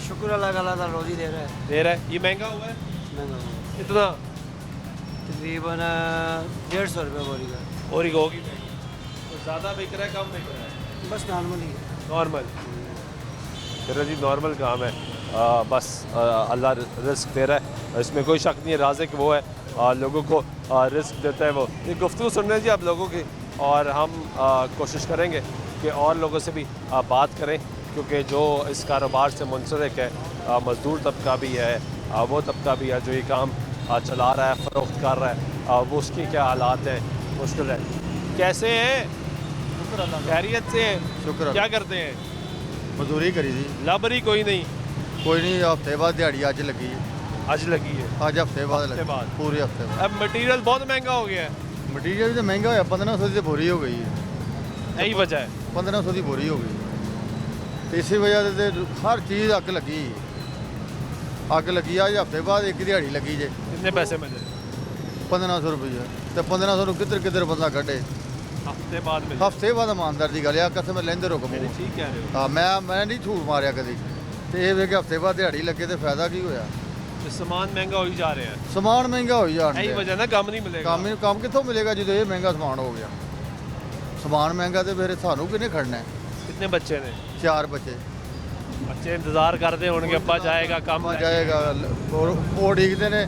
शुक्र अल्लाह रोज़ी दे रहा है। ये महंगा हुआ है? महंगा हुआ कितना? तकरीबन 150 रुपये बोरी का। और होगी तो ज़्यादा बिक रहा है, कम बिक रहा है? बस नॉर्मल ही है। नॉर्मल। चलो जी, नॉर्मल काम है। बस अल्लाह रिस्क दे रहा है, इसमें कोई शक नहीं है। राज़िक वो है, लोगों को रिस्क देता है वो। ये गुफ्तगू सुन रहे हैं जी आप लोगों की, और हम कोशिश करेंगे कि और लोगों से भी बात करें, क्योंकि जो इस कारोबार से मुंसलिक है, मज़दूर तबका भी है, वो तबका भी है जो ये काम चला रहा है, फ़रोख्त कर रहा है, वो उसके क्या हालात हैं, मुश्किल है। कैसे हैं? खैरियत से हैं? शुक्र। क्या करते हैं? मजदूरी करी थी। लाबरी कोई नहीं? कोई नहीं, हफ्ते बाद दिहाड़ी अज लगी है। आज लगी है? आज हफ्ते बाद हफ्ते बाद? पूरे हफ्ते बाद। अब मटेरियल बहुत महंगा हो गया है। मटीरियल तो महंगा होया, 1500 की बोरी हो गई है। यही वजह है? 1500 की बोरी हो गई। तो इसी वजह से हर चीज़ अग लगी आज हफ्ते बाद एक दिहाड़ी लगी जे। कितने पैसे मिले? 1500 रुपये। तो 1500 किधर बंदा कटे? हफ्ते बाद मिले? हफ्ते बाद ईमानदार की गल है, कसम लेंदे रहो कमो। ठीक कह रहे हो। हाँ, मैं नहीं झूठ मारिया कभी। तो ये वे कि हफ्ते बाद दिहाड़ी लगे तो फायदा की होया? तो सामान महंगा हो ही जा रहे हैं। समान महंगा हो जान यही वजह ना, काम नहीं मिलेगा। काम कितों मिलेगा जो ये महंगा समान हो गया? समान महंगा तो फिर सानू किने खड़ना है? कितने बच्चे ने? 4 बच्चे। बच्चे इंतजार करते होंगे अब्बा जाएगा काम जाएगा, और वो डिगते ने,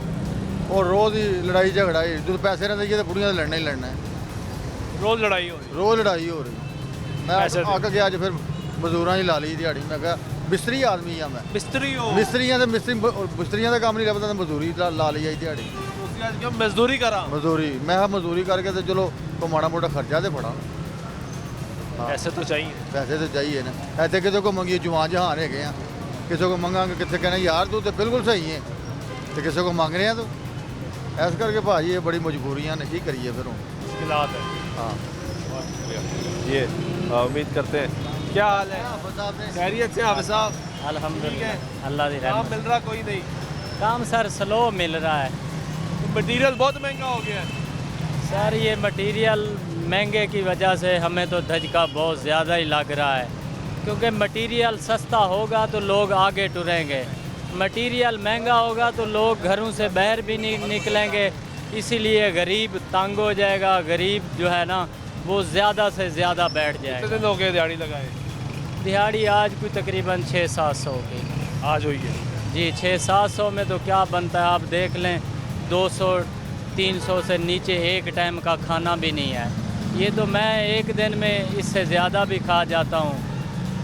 और रोज़ ही लड़ाई झगड़ा ही। जो पैसे ना देइए तो बुढ़िया लड़ना ही लड़ना है। रोज़ लड़ाई हो रही? रोज़ लड़ाई हो रही। मैं अग गया अज फिर मजदूर ही ला ली दिहाड़ी। मैं कहा मिस्त्री आदमी हाँ मैं। मिस्त्री हो? मिस्त्रियां का काम नहीं लभदा, मजदूरी ला ली आई दिहाड़ी। मजदूरी करा? मजदूरी मैं मजदूरी करके तो चलो तो माड़ा मोटा खर्चा तो फड़ा। ऐसे तो चाहिए। पैसे तो चाहिए ना, ऐसे किसी को मंगिए जुआ जहान है गए किसी को मंगांगे कितने कहना यार तू तो बिल्कुल सही है तो किसी को मांग रहे हैं तो ऐसा करके भाजी ये बड़ी मजबूरियां ने की करिए फिर मुश्किलात है। हाँ ये उम्मीद करते हैं। क्या हाल है? खैरियत से हाफिज़ साहब? अल्हम्दुलिल्लाह अल्लाह दी काम रहमत। मिल रहा कोई नहीं? काम सर स्लो मिल रहा है मटीरियल बहुत महंगा हो गया है। सर। ये मटेरियल महंगे की वजह से हमें तो धचका बहुत ज़्यादा ही लग रहा है, क्योंकि मटेरियल सस्ता होगा तो लोग आगे टुरेंगे, मटेरियल महंगा होगा तो लोग घरों से बाहर भी नहीं निकलेंगे, इसीलिए गरीब तंग हो जाएगा। गरीब जो है ना वो ज़्यादा से ज़्यादा बैठ कितने जाएगा। दिन हो गए दिहाड़ी लगाए? दिहाड़ी आज कोई तकरीबन 600-700 की आज हुई है जी। 600-700 में तो क्या बनता है आप देख लें, 200-300 से नीचे एक टाइम का खाना भी नहीं है। ये तो मैं एक दिन में इससे ज़्यादा भी खा जाता हूँ,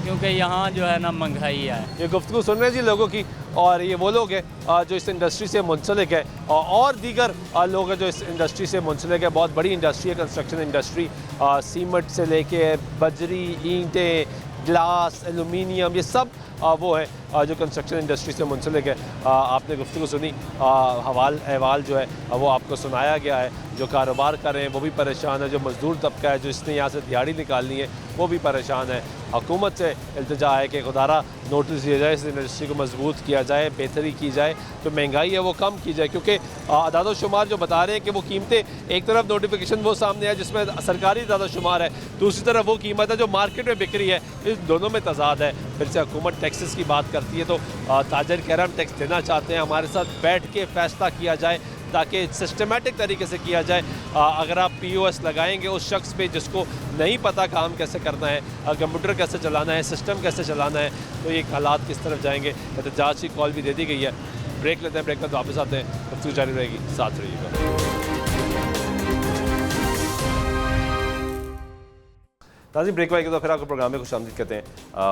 क्योंकि यहाँ जो है ना महंगाई है। ये गुफ्तगू सुन रहे हैं जी लोगों की, और ये वो लोग हैं जो इस इंडस्ट्री से मुंसलिक है और दीगर लोग हैं जो इस इंडस्ट्री से मुंसलिक है। बहुत बड़ी इंडस्ट्री है कंस्ट्रक्शन इंडस्ट्री, सीमेंट से लेके बजरी, ईंटें, ग्लास, एलुमिनियम, ये सब वो है जो कंस्ट्रक्शन इंडस्ट्री से मुंसलिक है। आपने गुफ्तगू सुनी, अहवाल जो है वो आपको सुनाया गया है। जो कारोबार कर रहे हैं वो भी परेशान है, जो मज़दूर तबका है जो इसने यहाँ से दिहाड़ी निकालनी है वो भी परेशान है। हुकूमत से इल्तिजा है कि खुदारा नोटिस दिया जाए, इस इंडस्ट्री को मजबूत किया जाए, बेहतरी की जाए, जो महंगाई है वो कम की जाए, क्योंकि अदाद शुमार जो बता रहे हैं कि वो कीमतें एक तरफ नोटिफिकेशन वो सामने है जिसमें सरकारी अदाद शुमार है, दूसरी तरफ वो कीमत है जो मार्केट में बिक रही है, इस दोनों में तजाद है। फिर से हुकूमत टैक्सेस की बात करती है तो ताजर कह रहे हम टैक्स देना चाहते हैं, हमारे साथ बैठ के फ़ैसला किया जाए ताकि सिस्टमेटिक तरीके से किया जाए। अगर आप POS लगाएंगे उस शख्स पे जिसको नहीं पता काम कैसे करना है, कंप्यूटर कैसे चलाना है, सिस्टम कैसे चलाना है, तो ये हालात किस तरफ जाएंगे। एहतजाज की कॉल भी दे दी गई है। ब्रेक लेते हैं, ब्रेक में वापस आते हैं, गुफ्तगू जारी रहेगी, साथ रहिएगा। नाज़रीन ब्रेक वाले तो फिर आपको प्रोग्राम में खुशामदीद कहते हैं।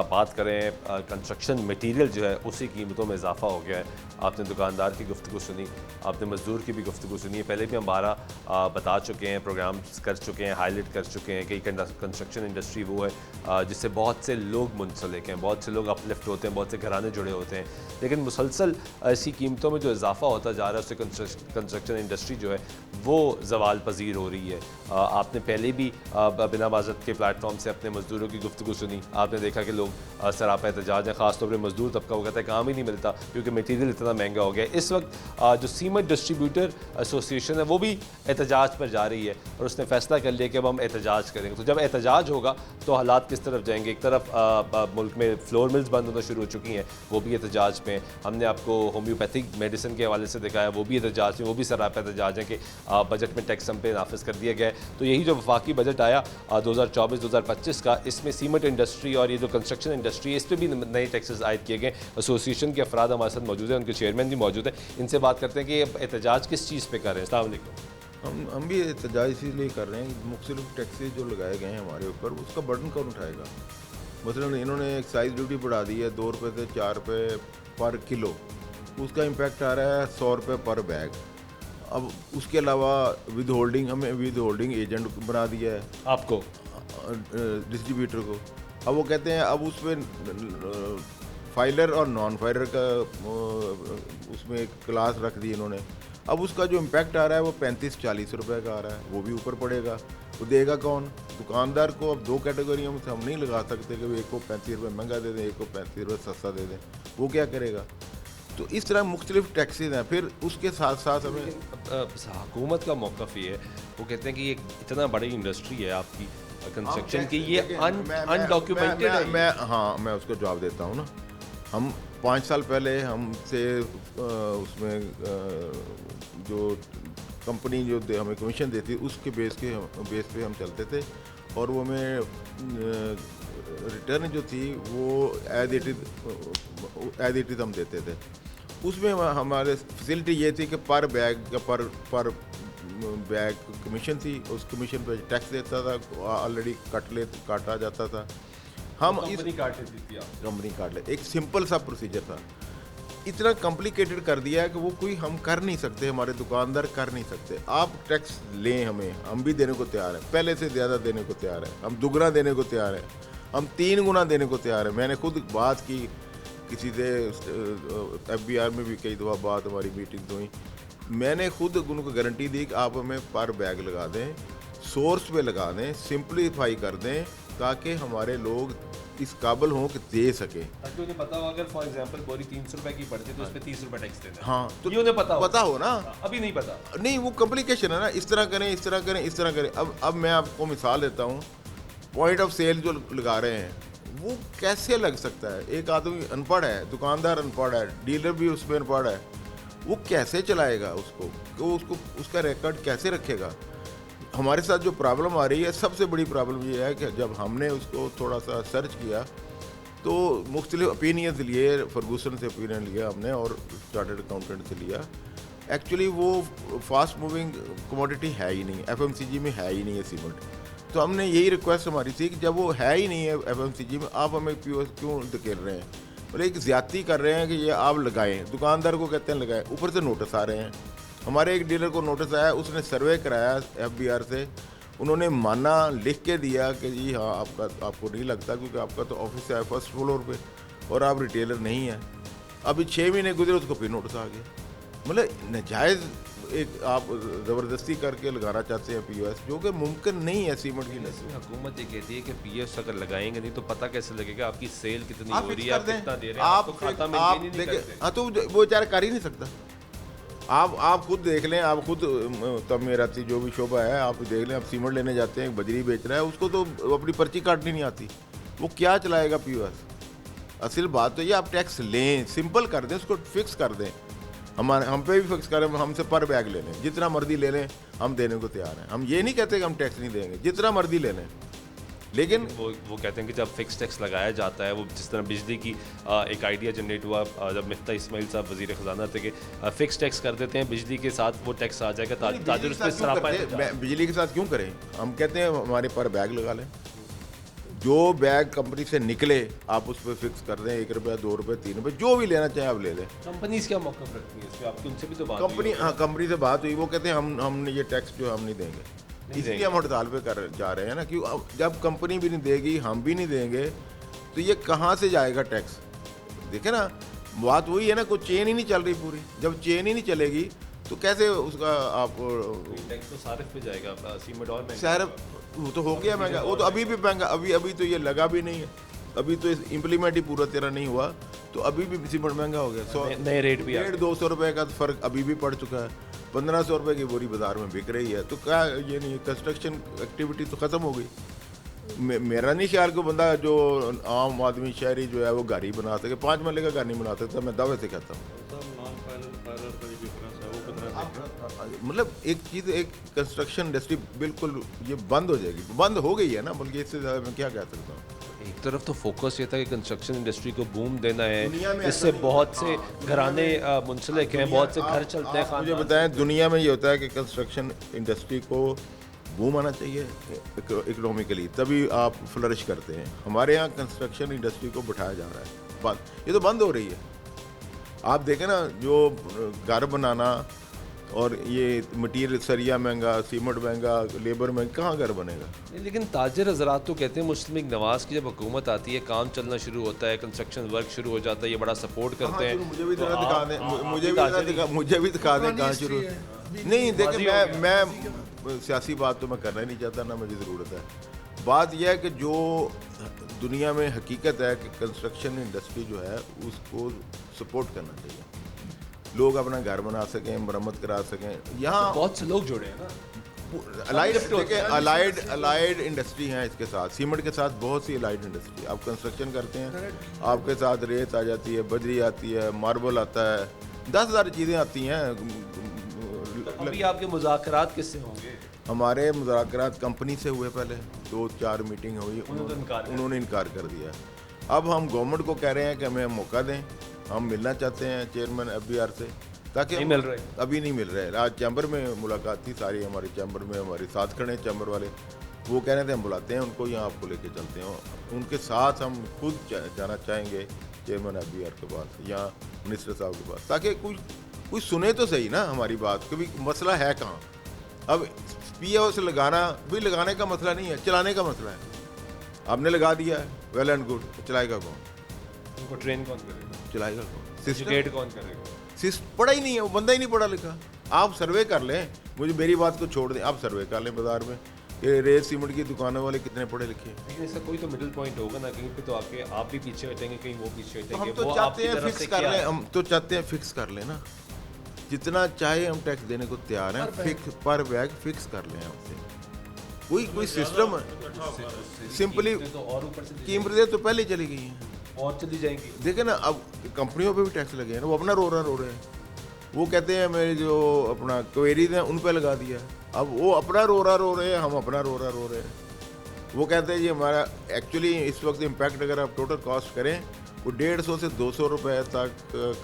बात करें कंस्ट्रक्शन मटेरियल जो है उसकी कीमतों में इजाफा हो गया है। आपने दुकानदार की गुफ्तगू सुनी, आपने मज़दूर की भी गुफ्तगू सुनी है। पहले भी हम 12 बता चुके हैं, प्रोग्राम्स कर चुके हैं, हाईलाइट कर चुके हैं कि कंस्ट्रक्शन इंडस्ट्री वो है जिससे बहुत से लोग मुंसलिक हैं, बहुत से लोग अपलिफ्ट होते हैं, बहुत से घराने जुड़े होते हैं, लेकिन मुसलसल ऐसी कीमतों में जो इजाफा होता जा रहा है उससे कंस्ट्रक्शन इंडस्ट्री जो है वो ज़वाल पजीर हो रही है। आपने पहले भी बिना माज़रत के प्लेटफॉर्म से अपने मज़दूरों की गुफ्तगू सुनी। आपने देखा कि लोग सरापा एहतजाज हैं, ख़ासतौर पर मज़दूर तबका, वो कहता है काम ही नहीं मिलता क्योंकि मटीरियल इतना महंगा हो गया। इस वक्त जो सीमेंट डिस्ट्रीब्यूटर एसोसिएशन है वो भी एहतजाज पर जा रही है और उसने फ़ैसला कर लिया कि अब हम एहतजाज करेंगे। तो जब एहतजाज होगा तो हालात किस तरफ जाएंगे। एक तरफ मुल्क में फ्लोर मिल्स बंद होना शुरू हो चुकी हैं, वो भी एहतजाज में। हमने आपको होम्योपैथिक मेडिसिन के हवाले से दिखाया, वो भी एहतजाज में, वो भी सरापा एहतजाज है कि बजट में टैक्स हम पे नाफिज कर दिया गया है। तो यही जो वफाकी बजट आया 2024-2025 का, इसमें सीमेंट इंडस्ट्री और ये जो कंस्ट्रक्शन इंडस्ट्री है इस पर भी नए टैक्सेस आयद किए गए। एसोसिएशन के अफराद हमारे साथ मौजूद हैं, उनके चेयरमैन भी मौजूद है, इनसे बात करते हैं कि एहतजाज किस चीज़ पे कर रहे हैं। अस्सलाम वालेकुम। हम भी एहतजाज इसीलिए कर रहे हैं, मुख्तलिफ टैक्सेस जो लगाए गए हैं हमारे ऊपर उसका बर्डन कौन उठाएगा। मसलन इन्होंने एक्साइज ड्यूटी बढ़ा दी है 2 रुपये से 4 रुपये पर किलो, उसका इम्पेक्ट आ रहा है 100 रुपये पर बैग। अब उसके अलावा विद होल्डिंग, हमें विद होल्डिंग एजेंट बना दिया है आपको, डिस्ट्रीब्यूटर को। अब वो कहते हैं अब उस पर फाइलर और नॉन फाइलर का उसमें एक क्लास रख दी इन्होंने। अब उसका जो इम्पैक्ट आ रहा है वो 35-40 रुपये का आ रहा है, वो भी ऊपर पड़ेगा। वो देगा कौन? दुकानदार को। अब 2 कैटेगरियों में हम नहीं लगा सकते कि एक को 35 रुपये महंगा दे दें, एक को 35 रुपये सस्ता दे दें, वो क्या करेगा। तो इस तरह मुख्तलिफ टैक्सेस हैं। फिर उसके साथ साथ हमें हुकूमत का मौक़िफ़ ये है, वो कहते हैं कि ये इतना बड़ी इंडस्ट्री है आपकी कंस्ट्रक्शन की, ये अनडॉक्यूमेंटेड है। मैं उसका जवाब देता हूँ ना। हम 5 साल पहले हमसे उसमें जो कंपनी जो हमें कमीशन देती उसके बेस पे हम चलते थे, और वो हमें रिटर्न जो थी वो एज इट इज़ हम देते थे। उसमें हमारे फैसिलिटी ये थी कि पर बैग या पर बैग कमीशन थी, उस कमीशन पे टैक्स देता था, ऑलरेडी काटा जाता था। हम कंपनी काट लेती थी, कंपनी काट ले, एक सिंपल सा प्रोसीजर था। इतना कॉम्प्लिकेटेड कर दिया है कि वो कोई हम कर नहीं सकते, हमारे दुकानदार कर नहीं सकते। आप टैक्स लें, हम भी देने को तैयार हैं, पहले से ज़्यादा देने को तैयार हैं, हम दुगना देने को तैयार हैं, हम 3 गुना देने को तैयार हैं। मैंने खुद बात की किसी से, FBR में भी कई दफ़ा बात हमारी मीटिंग हुई, मैंने खुद उनको गारंटी दी कि आप हमें पर बैग लगा दें, सोर्स पे लगा दें, सिंप्लीफाई कर दें, ताकि हमारे लोग इस काबिल हों कि दे सके। ताकि उन्हें पता हो अगर फॉर एग्जांपल बोरी 300 रुपए की पड़ती है तो उस पे 30 रुपए टैक्स देना। हाँ, तो ये उन्हें पता हो ना। अभी नहीं पता, नहीं, वो कॉम्प्लिकेशन है ना, इस तरह करें, इस तरह करें, इस तरह करें। अब मैं आपको मिसाल देता हूँ, पॉइंट ऑफ सेल जो लगा रहे हैं वो कैसे लग सकता है? एक आदमी अनपढ़ है, दुकानदार अनपढ़ है, डीलर भी उसमें अनपढ़ है, वो कैसे चलाएगा उसको? वो उसका रिकॉर्ड कैसे रखेगा? हमारे साथ जो प्रॉब्लम आ रही है, सबसे बड़ी प्रॉब्लम ये है कि जब हमने उसको थोड़ा सा सर्च किया तो मुख्तलिफ ओपिनियंस लिए, फर्गूसन से ओपिनियन लिया हमने और चार्टर्ड अकाउंटेंट से लिया। एक्चुअली वो फास्ट मूविंग कमोडिटी है ही नहीं, FMCG में है ही नहीं है सीमेंट। तो हमने यही रिक्वेस्ट हमारी थी कि जब वो है ही नहीं है FMCG में, आप हमें क्यों धकेल रहे हैं? बोले एक ज़्यादती कर रहे हैं कि ये आप लगाएं, दुकानदार को कहते हैं लगाएं, ऊपर से नोटिस आ रहे हैं। हमारे एक डीलर को नोटिस आया, उसने सर्वे कराया FBR से, उन्होंने माना, लिख के दिया कि जी हाँ आपको नहीं लगता क्योंकि आपका तो ऑफिस है फर्स्ट फ्लोर पे और आप रिटेलर नहीं है। अभी 6 महीने गुजरे, उसको फिर नोटिस आ गया। मतलब नाजायज़ एक आप ज़बरदस्ती करके लगाना चाहते हैं POS, जो कि मुमकिन नहीं है सीमेंट की नस्ल। हुकूमत ये कहती है कि POS अगर लगाएंगे नहीं तो पता कैसे लगेगा आपकी सेल कितनी आप हो रही है, कर आप दें, कितना दे रहे हैं, आपको खाता में आप नहीं देखें। करते। हाँ, तो वो बेचारा कर ही नहीं सकता। आप खुद देख लें, आप खुद तब मेरा जो भी शोबा है आप देख लें, आप सीमेंट लेने जाते हैं, बजरी बेच रहा है, उसको तो अपनी पर्ची काटनी नहीं आती, वो क्या चलाएगा POS? असल बात तो ये, आप टैक्स लें, सिंपल कर दें, उसको फिक्स कर दें। हम पे भी फिक्स करें, हमसे पर बैग ले लें, जितना मर्जी ले लें, हम देने को तैयार हैं। हम ये नहीं कहते कि हम टैक्स नहीं देंगे, जितना मर्जी ले लें, लेकिन वो कहते हैं कि जब फिक्स टैक्स लगाया जाता है, वो जिस तरह बिजली की एक आइडिया जनरेट हुआ जब मिफ्ता इस्माइल साहब वज़ीर ख़जाना थे कि फिक्स टैक्स कर देते हैं, बिजली के साथ वो टैक्स आ जाएगा, ताजर उस पर सरापा बिजली के साथ क्यों करें? हम कहते हैं हमारे पर बैग लगा लें, जो बैग कंपनी से निकले आप उस पर फिक्स कर दें, 1 रुपया, 2 रुपये, 3 रुपये, जो भी लेना चाहें आप ले लें। कंपनीज क्या मौक़िफ़ रखती है इसमें? आपकी उनसे भी तो बात कंपनी, हाँ, कंपनी से बात हुई, वो कहते हैं हम ये टैक्स जो हम नहीं देंगे, इसलिए हम हड़ताल पे कर जा रहे हैं ना, क्यों? जब कंपनी भी नहीं देगी, हम भी नहीं देंगे, तो ये कहाँ से जाएगा टैक्स? देखे ना, बात वही है ना, कोई चेन ही नहीं चल रही पूरी। जब चेन ही नहीं चलेगी तो कैसे उसका आप टैक्स तो सारिफ पे जाएगा, सीमेंट और सारिफ वो तो हो गया महंगा, वो तो अभी भी महंगा, अभी तो ये लगा भी नहीं है, अभी तो इम्प्लीमेंट ही पूरा तेरा नहीं हुआ, तो अभी भी सीमेंट महंगा हो गया। नए रेट भी 150-200 रुपये का फ़र्क अभी भी पड़ चुका है, 1500 रुपये की बोरी बाजार में बिक रही है। तो क्या ये नहीं, कंस्ट्रक्शन एक्टिविटी तो ख़त्म हो गई। मेरा नहीं ख्याल को बंदा जो आम आदमी शहरी जो है वो घर ही बना सके, 5 मरले का घर नहीं बना सकता, मैं दावे से कहता हूँ। मतलब एक चीज़, एक कंस्ट्रक्शन इंडस्ट्री बिल्कुल ये बंद हो जाएगी, बंद हो गई है ना, बल्कि इससे ज़्यादा मैं क्या कह सकता हूँ। एक तरफ तो फोकस ये था कि कंस्ट्रक्शन इंडस्ट्री को बूम देना है, इससे बहुत से घराने मुंसलिक हैं, बहुत से घर चलते हैं। मुझे बताएं, दुनिया में ये होता है कि कंस्ट्रक्शन इंडस्ट्री को बूम आना चाहिए इकोनॉमिकली, तभी आप फ्लरिश करते हैं। हमारे यहाँ कंस्ट्रक्शन इंडस्ट्री को बिठाया जा रहा है, बंद, ये तो बंद हो रही है। आप देखें ना, जो घर बनाना और ये मटीरियल, सरिया महंगा, सीमेंट महंगा, लेबर महंगा, कहाँ घर बनेगा? लेकिन ताजर हजरात तो कहते हैं मुस्लिम लीग नवाज की जब हुकूमत आती है, काम चलना शुरू होता है, कंस्ट्रक्शन वर्क शुरू हो जाता है, ये बड़ा सपोर्ट करते हैं। मुझे भी जरा दिखा दें, मुझे भी दिखा दें कहाँ शुरू। नहीं देखिए, मैं सियासी बात तो मैं करना ही नहीं चाहता, ना मुझे ज़रूरत है। बात यह है कि जो दुनिया में हकीकत है कि कंस्ट्रक्शन इंडस्ट्री जो है उसको सपोर्ट करना चाहिए, लोग अपना घर बना सकें, मरम्मत करा सकें। यहाँ बहुत से लोग जुड़े हैं ना, अलाइड इंडस्ट्री हैं इसके साथ, सीमेंट के साथ बहुत सी अलाइड इंडस्ट्री। आप कंस्ट्रक्शन करते हैं, आपके साथ रेत आ जाती है, बजरी आती है, मार्बल आता है, 10,000 चीज़ें आती हैं। अभी आपके मुज़ाकरात किससे होंगे? हमारे मुज़ाकरात कंपनी से हुए, पहले 2-4 मीटिंग हुई, उन्होंने इनकार कर दिया। अब हम गवर्नमेंट को कह रहे हैं कि हमें मौका दें, हम मिलना चाहते हैं चेयरमैन FBR से, ताकि नहीं मिल रहे, अभी नहीं मिल रहे। आज चैम्बर में मुलाकात थी, सारी हमारी चैम्बर में हमारे साथ खड़े चैम्बर वाले, वो कह रहे थे हम बुलाते हैं उनको, यहाँ आपको लेके चलते हैं। उनके साथ हम खुद जाना चाहेंगे चेयरमैन FBR के पास या मिनिस्टर साहब के पास, ताकि कोई सुने तो सही ना हमारी बात, कभी मसला है कहाँ। अब PO से लगाने का मसला नहीं है, चलाने का मसला है। आपने लगा दिया है, वेल एंड गुड, चलाएगा कौन? उनको ट्रेन कौन करेगा? चलाएगा कौन? एजुकेट कौन करेगा? पढ़ा ही नहीं है, वो बंदा ही नहीं पढ़ा लिखा। आप सर्वे कर लें, मुझे मेरी बात को छोड़ दें, आप सर्वे कर लें बाजार में कि रेत सीमेंट की दुकानों वाले कितने पढ़े लिखे हैं। लेकिन इसका कोई तो मिडिल पॉइंट होगा ना, कहीं पे तो आके आप भी पीछे हटेंगे, कहीं वो पीछे हटेंगे। हम तो चाहते हैं फिक्स कर लें, हम तो चाहते हैं फिक्स कर लें ना, जितना चाहे हम टैक्स देने को तैयार हैं, फिक्स पर बैग फिक्स कर लें आपसे। कोई सिस्टम सिंपली कीमतें तो पहले चली गई हैं और चली जाएंगी। देखे ना, अब कंपनियों पे भी टैक्स लगे हैं ना, वो अपना रो रहे हैं। वो कहते हैं मेरे जो अपना क्वेरीज हैं उन पे लगा दिया, अब वो अपना रो रहे हैं, हम अपना रो रहे हैं। वो कहते हैं जी हमारा एक्चुअली इस वक्त इम्पैक्ट अगर आप टोटल कॉस्ट करें वो 150 से 200 रुपए तक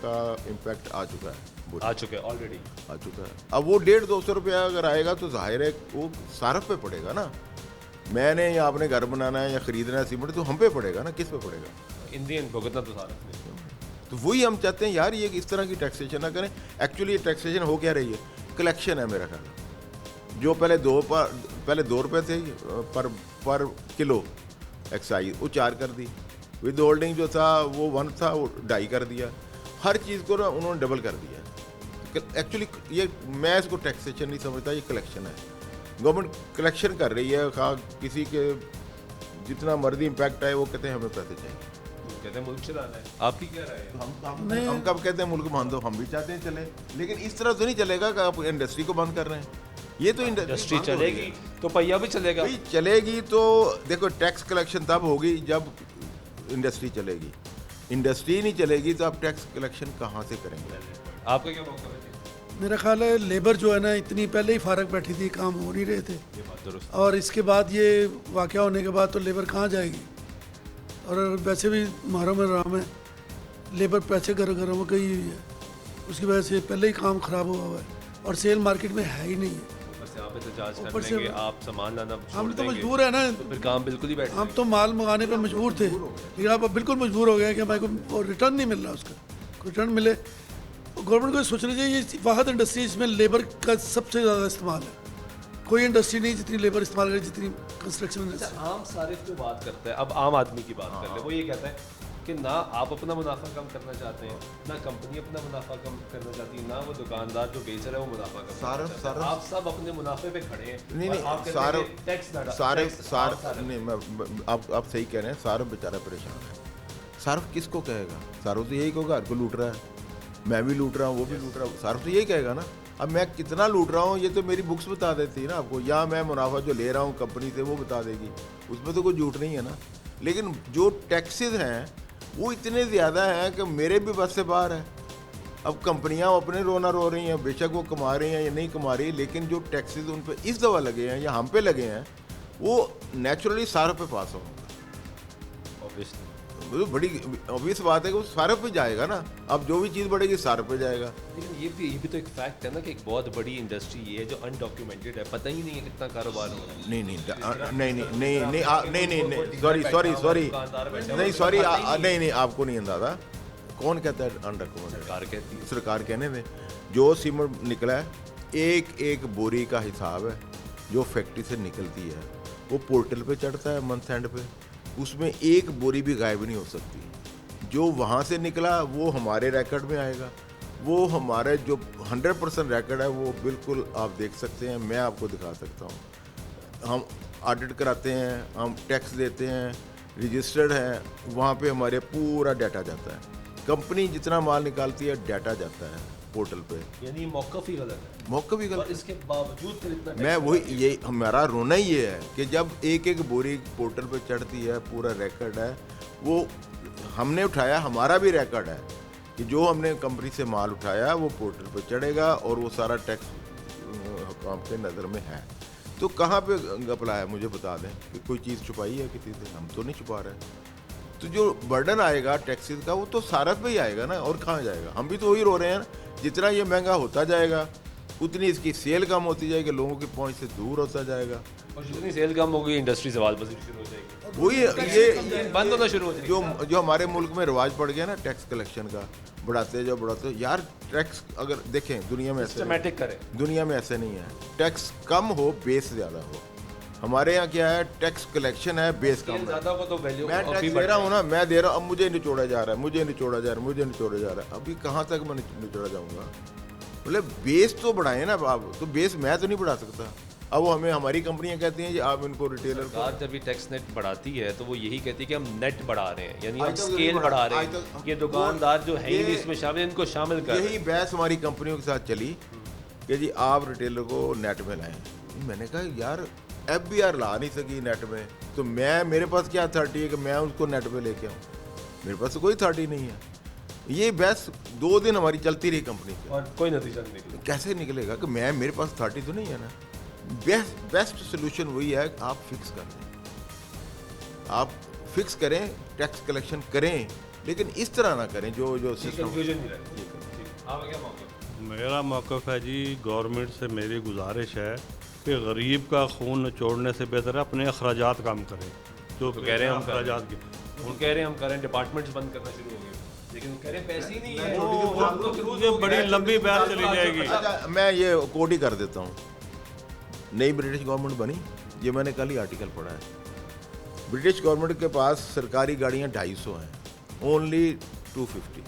का इम्पैक्ट आ चुका है, ऑलरेडी आ चुका है। अब वो 150-200 रुपया अगर आएगा तो जाहिर है वो सारफ पे पड़ेगा ना। मैंने या आपने घर बनाना है या खरीदना है सीमेंट, तो हम पे पड़ेगा ना, किस पे पड़ेगा? इंडियन भुगतना तो सारफ नहीं। तो वही हम चाहते हैं यार, ये इस तरह की टैक्सेशन ना करें। एक्चुअली ये टैक्सेशन हो क्या रही है? कलेक्शन है मेरा ख्याल। जो पहले 2 रुपये थे पर किलो एक्साइज, वो 4 कर दी। विद होल्डिंग जो था वो 1 था, वो 2.5 कर दिया। हर चीज़ को ना उन्होंने डबल कर दिया। एक्चुअली ये मैं इसको टैक्सेशन नहीं समझता, ये कलेक्शन है। गवर्नमेंट कलेक्शन कर रही है, खा किसी के जितना मर्जी इम्पैक्ट आए वो कहते हैं हमें पैसे चाहिए, कहते हैं मुल्क चलाना है। आप ही कह रहे हैं हम कब कहते हैं मुल्क बांधो? हम भी चाहते हैं चले, लेकिन इस तरह तो नहीं चलेगा कि आप इंडस्ट्री को बंद कर रहे हैं। ये तो इंडस्ट्री चलेगी तो पहिया भी चलेगा। भाई चलेगी तो देखो, टैक्स कलेक्शन तब होगी जब इंडस्ट्री चलेगी। इंडस्ट्री नहीं चलेगी तो आप टैक्स कलेक्शन कहाँ से करेंगे? आपका क्या मौका है? मेरा ख्याल है लेबर जो है ना, इतनी पहले ही फारग बैठी थी, काम हो नहीं रहे थे, और इसके बाद ये वाक़या होने के बाद तो लेबर कहाँ जाएगी। और वैसे भी मारो में राम है, लेबर पैसे घरों में गई हुई है, उसकी वजह से पहले ही काम ख़राब हुआ है और सेल मार्केट में है ही नहीं है। ऊपर से आप सामान लाना हम तो मजबूर है ना, तो फिर काम बिल्कुल ही बैठ। हम तो माल मंगाने पे मजबूर थे, लेकिन आप अब बिल्कुल मजबूर हो गए कि हमारे को रिटर्न नहीं मिल रहा, उसका कोई रिटर्न मिले। गवर्नमेंट को सोचना चाहिए, ये वाहद इंडस्ट्री इसमें लेबर का सबसे ज़्यादा इस्तेमाल है। कोई इंडस्ट्री नहीं जितनी लेबर इस्तेमाल करे जितनी कंस्ट्रक्शन इंडस्ट्री। आम सारिफ जो बात करता है, अब आम आदमी की बात कर ले, वो ये कहता है कि ना आप अपना मुनाफा कम करना चाहते हैं, ना कंपनी अपना मुनाफा कम करना चाहती है, ना वो दुकानदार जो बेच रहा है वो मुनाफा कम करना चाहता है। आप सब अपने मुनाफे पे खड़े हैं। नहीं, मैं आप सही कह रहे हैं, सारफ बेचारा परेशान है। सारफ किसको कहेगा? सारफ तो यही कहेगा, घर को लूट रहा है, मैं भी लूट रहा हूँ, वो भी लूट रहा हूँ। सारफ तो यही कहेगा ना। अब मैं कितना लूट रहा हूँ ये तो मेरी बुक्स बता देती है ना आपको, या मैं मुनाफा जो ले रहा हूँ कंपनी से वो बता देगी, उसमें तो कोई झूठ नहीं है ना। लेकिन जो टैक्सेस हैं वो इतने ज़्यादा हैं कि मेरे भी बस से बाहर है। अब कंपनियां अपने रोना रो रही हैं, बेशक वो कमा रही हैं या नहीं कमा रही, लेकिन जो टैक्सेस उन पर इस दफ़ा लगे हैं या हम पे लगे हैं वो नेचुरली सारफ पे पास होगा। ऑब्वियसली तो बड़ी ऑब्वियस बात है कि वो सारफ पे जाएगा ना। अब जो भी चीज़ बढ़ेगी सारफ पे जाएगा। लेकिन ये भी तो एक फैक्ट है ना कि एक बहुत बड़ी इंडस्ट्री ये है जो अनडॉक्यूमेंटेड है, पता ही नहीं है कितना कारोबार हो रहा है। नहीं, आपको नहीं अंदाजा। कौन कहता है अनडॉक्यूमेंटेड? सरकार कहती है। सरकार कहने में जो सीमेंट निकला है, एक बोरी का हिसाब है जो फैक्ट्री से निकलती है, वो पोर्टल पे चढ़ता है मंथ एंड पे, उसमें एक बोरी भी गायब नहीं हो सकती। जो वहाँ से निकला वो हमारे रिकॉर्ड में आएगा, वो हमारे जो 100% रिकॉर्ड है वो बिल्कुल आप देख सकते हैं, मैं आपको दिखा सकता हूँ। हम ऑडिट कराते हैं, हम टैक्स देते हैं, रजिस्टर्ड है, वहाँ पे हमारे पूरा डाटा जाता है। कंपनी जितना माल निकालती है डाटा जाता है पोर्टल पे। यानी मौक़िफ़ ही गलत है। मौक़िफ़ ही गलत है। इसके बावजूद फिर इतना मैं वही, ये हमारा रोना ही ये है कि जब एक बोरी पोर्टल पे चढ़ती है, पूरा रिकॉर्ड है, वो हमने उठाया, हमारा भी रिकॉर्ड है कि जो हमने कंपनी से माल उठाया वो पोर्टल पे चढ़ेगा और वो सारा टैक्स आपके नज़र में है। तो कहाँ पे घपला है मुझे बता दें कि कोई चीज़ छुपाई है किसी से? हम तो नहीं छुपा रहे। तो जो बर्डन आएगा टैक्सेस का वो तो सारफ पे ही आएगा ना, और कहाँ जाएगा? हम भी तो वही रो रहे हैं, जितना ये महंगा होता जाएगा उतनी इसकी सेल कम होती जाएगी, लोगों की पहुंच से दूर होता जाएगा। और जितनी सेल कम होगी इंडस्ट्री सवाल पजीर शुरू हो जाएगी, वही ये बंद होना शुरू हो जाएगी। जो हमारे मुल्क में रिवाज पड़ गया ना टैक्स कलेक्शन का, बढ़ाते यार टैक्स अगर देखें दुनिया में ऐसे सिस्टमैटिक करें, दुनिया में ऐसे नहीं है। टैक्स कम हो बेस ज़्यादा हो। हमारे यहाँ क्या है, टैक्स कलेक्शन है, बेस कम है। ज़्यादा हो तो वैल्यू मैं टैक्स दे रहा हूँ ना, मैं दे रहा हूँ, अब मुझे निचोड़ा जा रहा है, मुझे निचोड़ा जा रहा है, मुझे निचोड़ा जा रहा है। अभी कहाँ तक मैं निचोड़ा जाऊँगा? मतलब बेस तो बढ़ाएं ना आप, तो बेस मैं तो नहीं बढ़ा सकता। अब वो हमें हमारी कंपनियां कहती हैं कि आप इनको रिटेलर सरकार जब भी टैक्स नेट बढ़ाती है तो वो यही कहती है कि हम नेट बढ़ा रहे हैं, यानी हम स्केल बढ़ा रहे हैं। ये दुकानदार जो है ही इसमें शामिल, इनको शामिल कर। यही बहस हमारी कंपनियों के साथ चली कि जी आप रिटेलर को नेट में लाएं। मैंने कहा यार FBR ला नहीं सकी नेट में, तो मेरे पास क्या अथॉरिटी है कि मैं उसको नेट में लेके आऊँ? मेरे पास तो कोई अथॉरिटी नहीं है। ये बहस 2 दिन हमारी चलती रही कंपनी की और कोई नतीजा नहीं निकला। कैसे निकलेगा कि मेरे पास अथॉरिटी तो नहीं है ना। बेस्ट सोल्यूशन वही है कि आप फिक्स कर दें, आप फिक्स करें, टैक्स कलेक्शन करें, लेकिन इस तरह ना करें जो सिस्टम। मेरा मौक़िफ़ है जी, गवर्नमेंट से मेरी गुजारिश है कि गरीब का खून निचोड़ने से बेहतर है अपने अखराजात कम करें। जो तो कह रहे हैं हम अखराजात के, वो कह रहे हैं हम करें, डिपार्टमेंट्स बंद करना शुरू हो गए, लेकिन कह रहे हैं पैसे ही नहीं है। वो बड़ी लंबी बहस चली जाएगी। अच्छा, मैं ये कोड ही कर देता हूँ। नई ब्रिटिश गवर्नमेंट बनी, ये मैंने कल ही आर्टिकल पढ़ा है। ब्रिटिश गवर्नमेंट के पास सरकारी गाड़ियाँ 250 हैं, ओनली 250।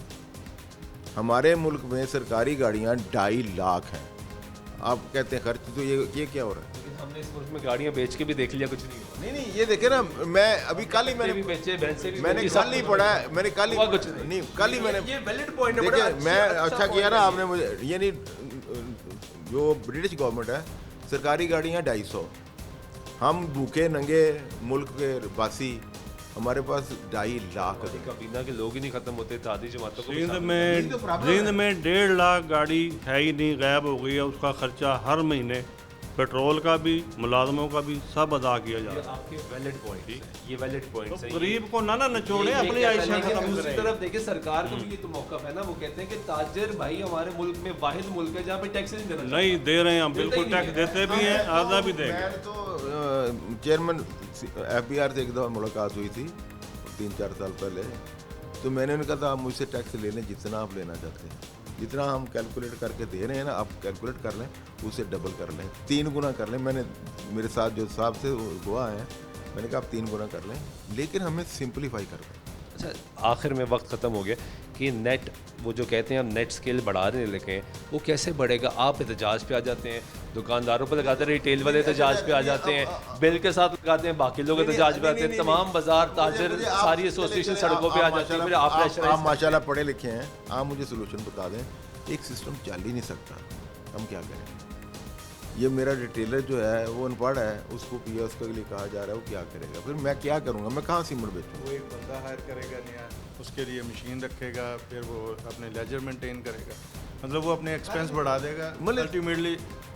हमारे मुल्क में सरकारी गाड़ियाँ 2.5 लाख हैं। आप कहते हैं खर्च, तो ये क्या हो रहा है? लेकिन हमने इस मुल्क में गाड़ियाँ बेच के भी देख लिया, कुछ नहीं हुआ। नहीं, ये देखे ना, मैं अभी कल ही मैंने बेचे, मैंने कल ही पढ़ा है, मैंने कल ही कुछ नहीं, कल ही मैंने ये वैलिड पॉइंट है। बड़ा मैं अच्छा किया ना आपने मुझे, ये नहीं, जो ब्रिटिश गवर्नमेंट है, सरकारी गाड़ियाँ 250, हम भूखे नंगे मुल्क के वासी, हमारे पास 2.5 लाख कबीना के लोग ही नहीं खत्म होते, तादी जमातों को। सिंध में 1.5 लाख गाड़ी है ही नहीं, गायब हो गई है। उसका खर्चा हर महीने पेट्रोल का भी, मुलाजमों का भी, सब अदा किया जा रहा है। आपके वैलिड पॉइंट, ये वैलिड पॉइंट है। गरीब को ना नचोड़े, अपनी आयशा खत्म दूसरी तरफ देखिए सरकार को भी ये तो मौक़िफ़ है ना, वो कहते हैं कि ताजिर भाई हमारे मुल्क में वाहिद मुल्क है जहाँ पे टैक्स नहीं देना। नहीं दे रहे हैं, हम बिल्कुल टैक्स देते भी हैं, आधा भी देंगे। मैंने तो चेयरमैन FBR से एक दफ़ा मुलाकात हुई थी 3-4 साल पहले, तो मैंने उन्हें कहा था आप मुझसे टैक्स ले लें जितना आप लेना चाहते हैं, जितना हम कैलकुलेट करके दे रहे हैं ना, आप कैलकुलेट कर लें, उसे डबल कर लें, 3 गुना कर लें। मैंने मेरे साथ जो साहब थे हुआ है, मैंने कहा आप 3 गुना कर लें, लेकिन हमें सिंपलीफाई कर दें। अच्छा, आखिर में वक्त ख़त्म हो गया कि नेट, वो जो कहते हैं हम नेट स्केल बढ़ा रहे लेके, वो कैसे बढ़ेगा? आप एहतजाज पे आ जाते हैं, दुकानदारों पर लगाते हैं, रिटेल वाले एहतजाज पे आ जाते हैं, बिल के साथ लगाते हैं, बाकी लोग एहतजाज पे आते हैं, तमाम बाजार ताजर सारी एसोसिएशन सड़कों पे आ जाते हैं। आप माशाल्लाह पढ़े लिखे हैं, आप मुझे सोल्यूशन बता दें। एक सिस्टम चल ही नहीं सकता, हम क्या करें? ये मेरा रिटेलर जो है वो अनपढ़ है, उसको POS के लिए कहा जा रहा है, वो क्या करेगा? फिर मैं क्या करूँगा? मैं कहाँ सीमेंट बेचूँ? वो एक बंदा हायर करेगा नया, उसके लिए मशीन रखेगा, फिर वो अपने लेजर मेंटेन करेगा, मतलब वो अपने एक्सपेंस बढ़ा देगा, मतलब अल्टीमेटली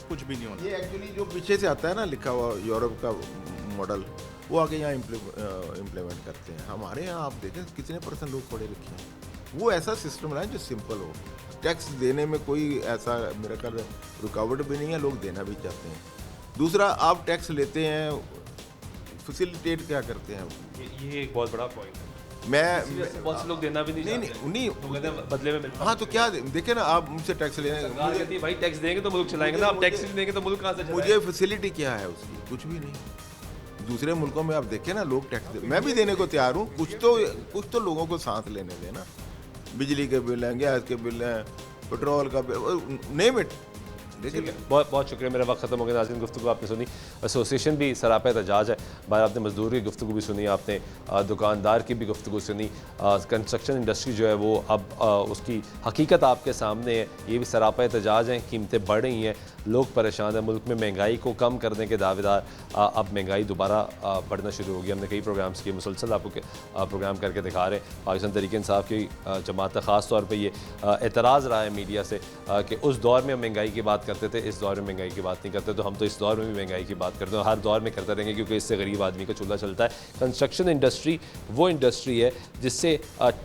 कुछ भी नहीं होना। ये एक्चुअली जो पीछे से आता है ना लिखा हुआ यूरोप का मॉडल, वो आके यहाँ इम्प्लीमेंट करते हैं। हमारे यहाँ आप देखें कितने % लोग पढ़े लिखे हैं। वो ऐसा सिस्टम लाएं जो सिंपल हो, टैक्स देने में कोई ऐसा मेरा ख्याल रुकावट भी नहीं है, लोग देना भी चाहते हैं। दूसरा, आप टैक्स लेते हैं, फैसिलिटेट क्या करते हैं? ये एक बहुत बड़ा पॉइंट है। मैं बहुत से लोग देना भी नहीं बदले में मिलता। हाँ, तो क्या देखे ना, आप मुझसे टैक्स ले रहे हैं, भाई टैक्स देंगे तो मुल्क चलाएंगे ना, आप टैक्स नहीं देंगे तो मुल्क कहाँ से चलाएगा? मुझे फैसिलिटी क्या है उसकी? कुछ भी नहीं। दूसरे मुल्कों में आप देखें ना, लोग टैक्स मैं भी देने को तैयार हूँ, कुछ तो लोगों को सांस लेने देना। बिजली के बिल हैं, गैस के बिल हैं, पेट्रोल का बिल, नेम इट। देखिए, बहुत बहुत शुक्रिया। मेरा वक्त ख़त्म हो गया। नाज़रीन, गुफ्तगू आपने सुनी, एसोसिएशन भी सरापा एहतजाज है, बाहर आपने मजदूर की गुफ्तगू भी सुनी, आपने दुकानदार की भी गुफ्तगू सुनी। कंस्ट्रक्शन इंडस्ट्री जो है वो अब उसकी हकीकत आपके सामने है, ये भी सरापा एहतजाज हैं, कीमतें बढ़ रही हैं, लोग परेशान हैं, मुल्क में महंगाई को कम करने के दावेदार, अब महंगाई दोबारा बढ़ना शुरू होगी। हमने कई प्रोग्राम्स किए, मुसलसल आपको प्रोग्राम करके दिखा रहे हैं। पाकिस्तान तहरीक इंसाफ की जमात ख़ास तौर पर ये एतराज़ रहा है मीडिया से कि उस दौर में महंगाई की बात करते थे, इस दौर में महंगाई की बात नहीं करते। तो हम तो इस दौर में भी महंगाई की बात करते हैं, हर दौर में करते रहेंगे, क्योंकि इससे गरीब आदमी का चूल्हा चलता है। कंस्ट्रक्शन इंडस्ट्री वो इंडस्ट्री है जिससे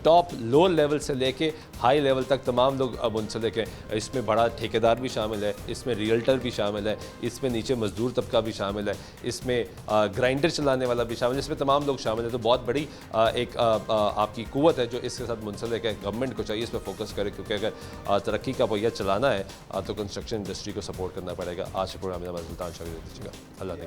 टॉप लो लेवल से लेके हाई लेवल तक तमाम लोग मुंसलिक हैं। इसमें बड़ा ठेकेदार भी शामिल है, इसमें रियल्टर भी शामिल है, इसमें नीचे मजदूर तबका भी शामिल है, इसमें ग्राइंडर चलाने वाला भी शामिल है, इसमें तमाम लोग शामिल हैं। तो बहुत बड़ी एक आपकी कुव्वत है जो इसके साथ मुंसलिक है। गवर्नमेंट को चाहिए इस पर फोकस करे, क्योंकि अगर तरक्की का पहिया चलाना है तो कंस्ट्रक्शन इंडस्ट्री को सपोर्ट करना पड़ेगा। आज के प्रोग्राम में हमारे सुल्तान शाह दीजिएगा। अल्लाह ने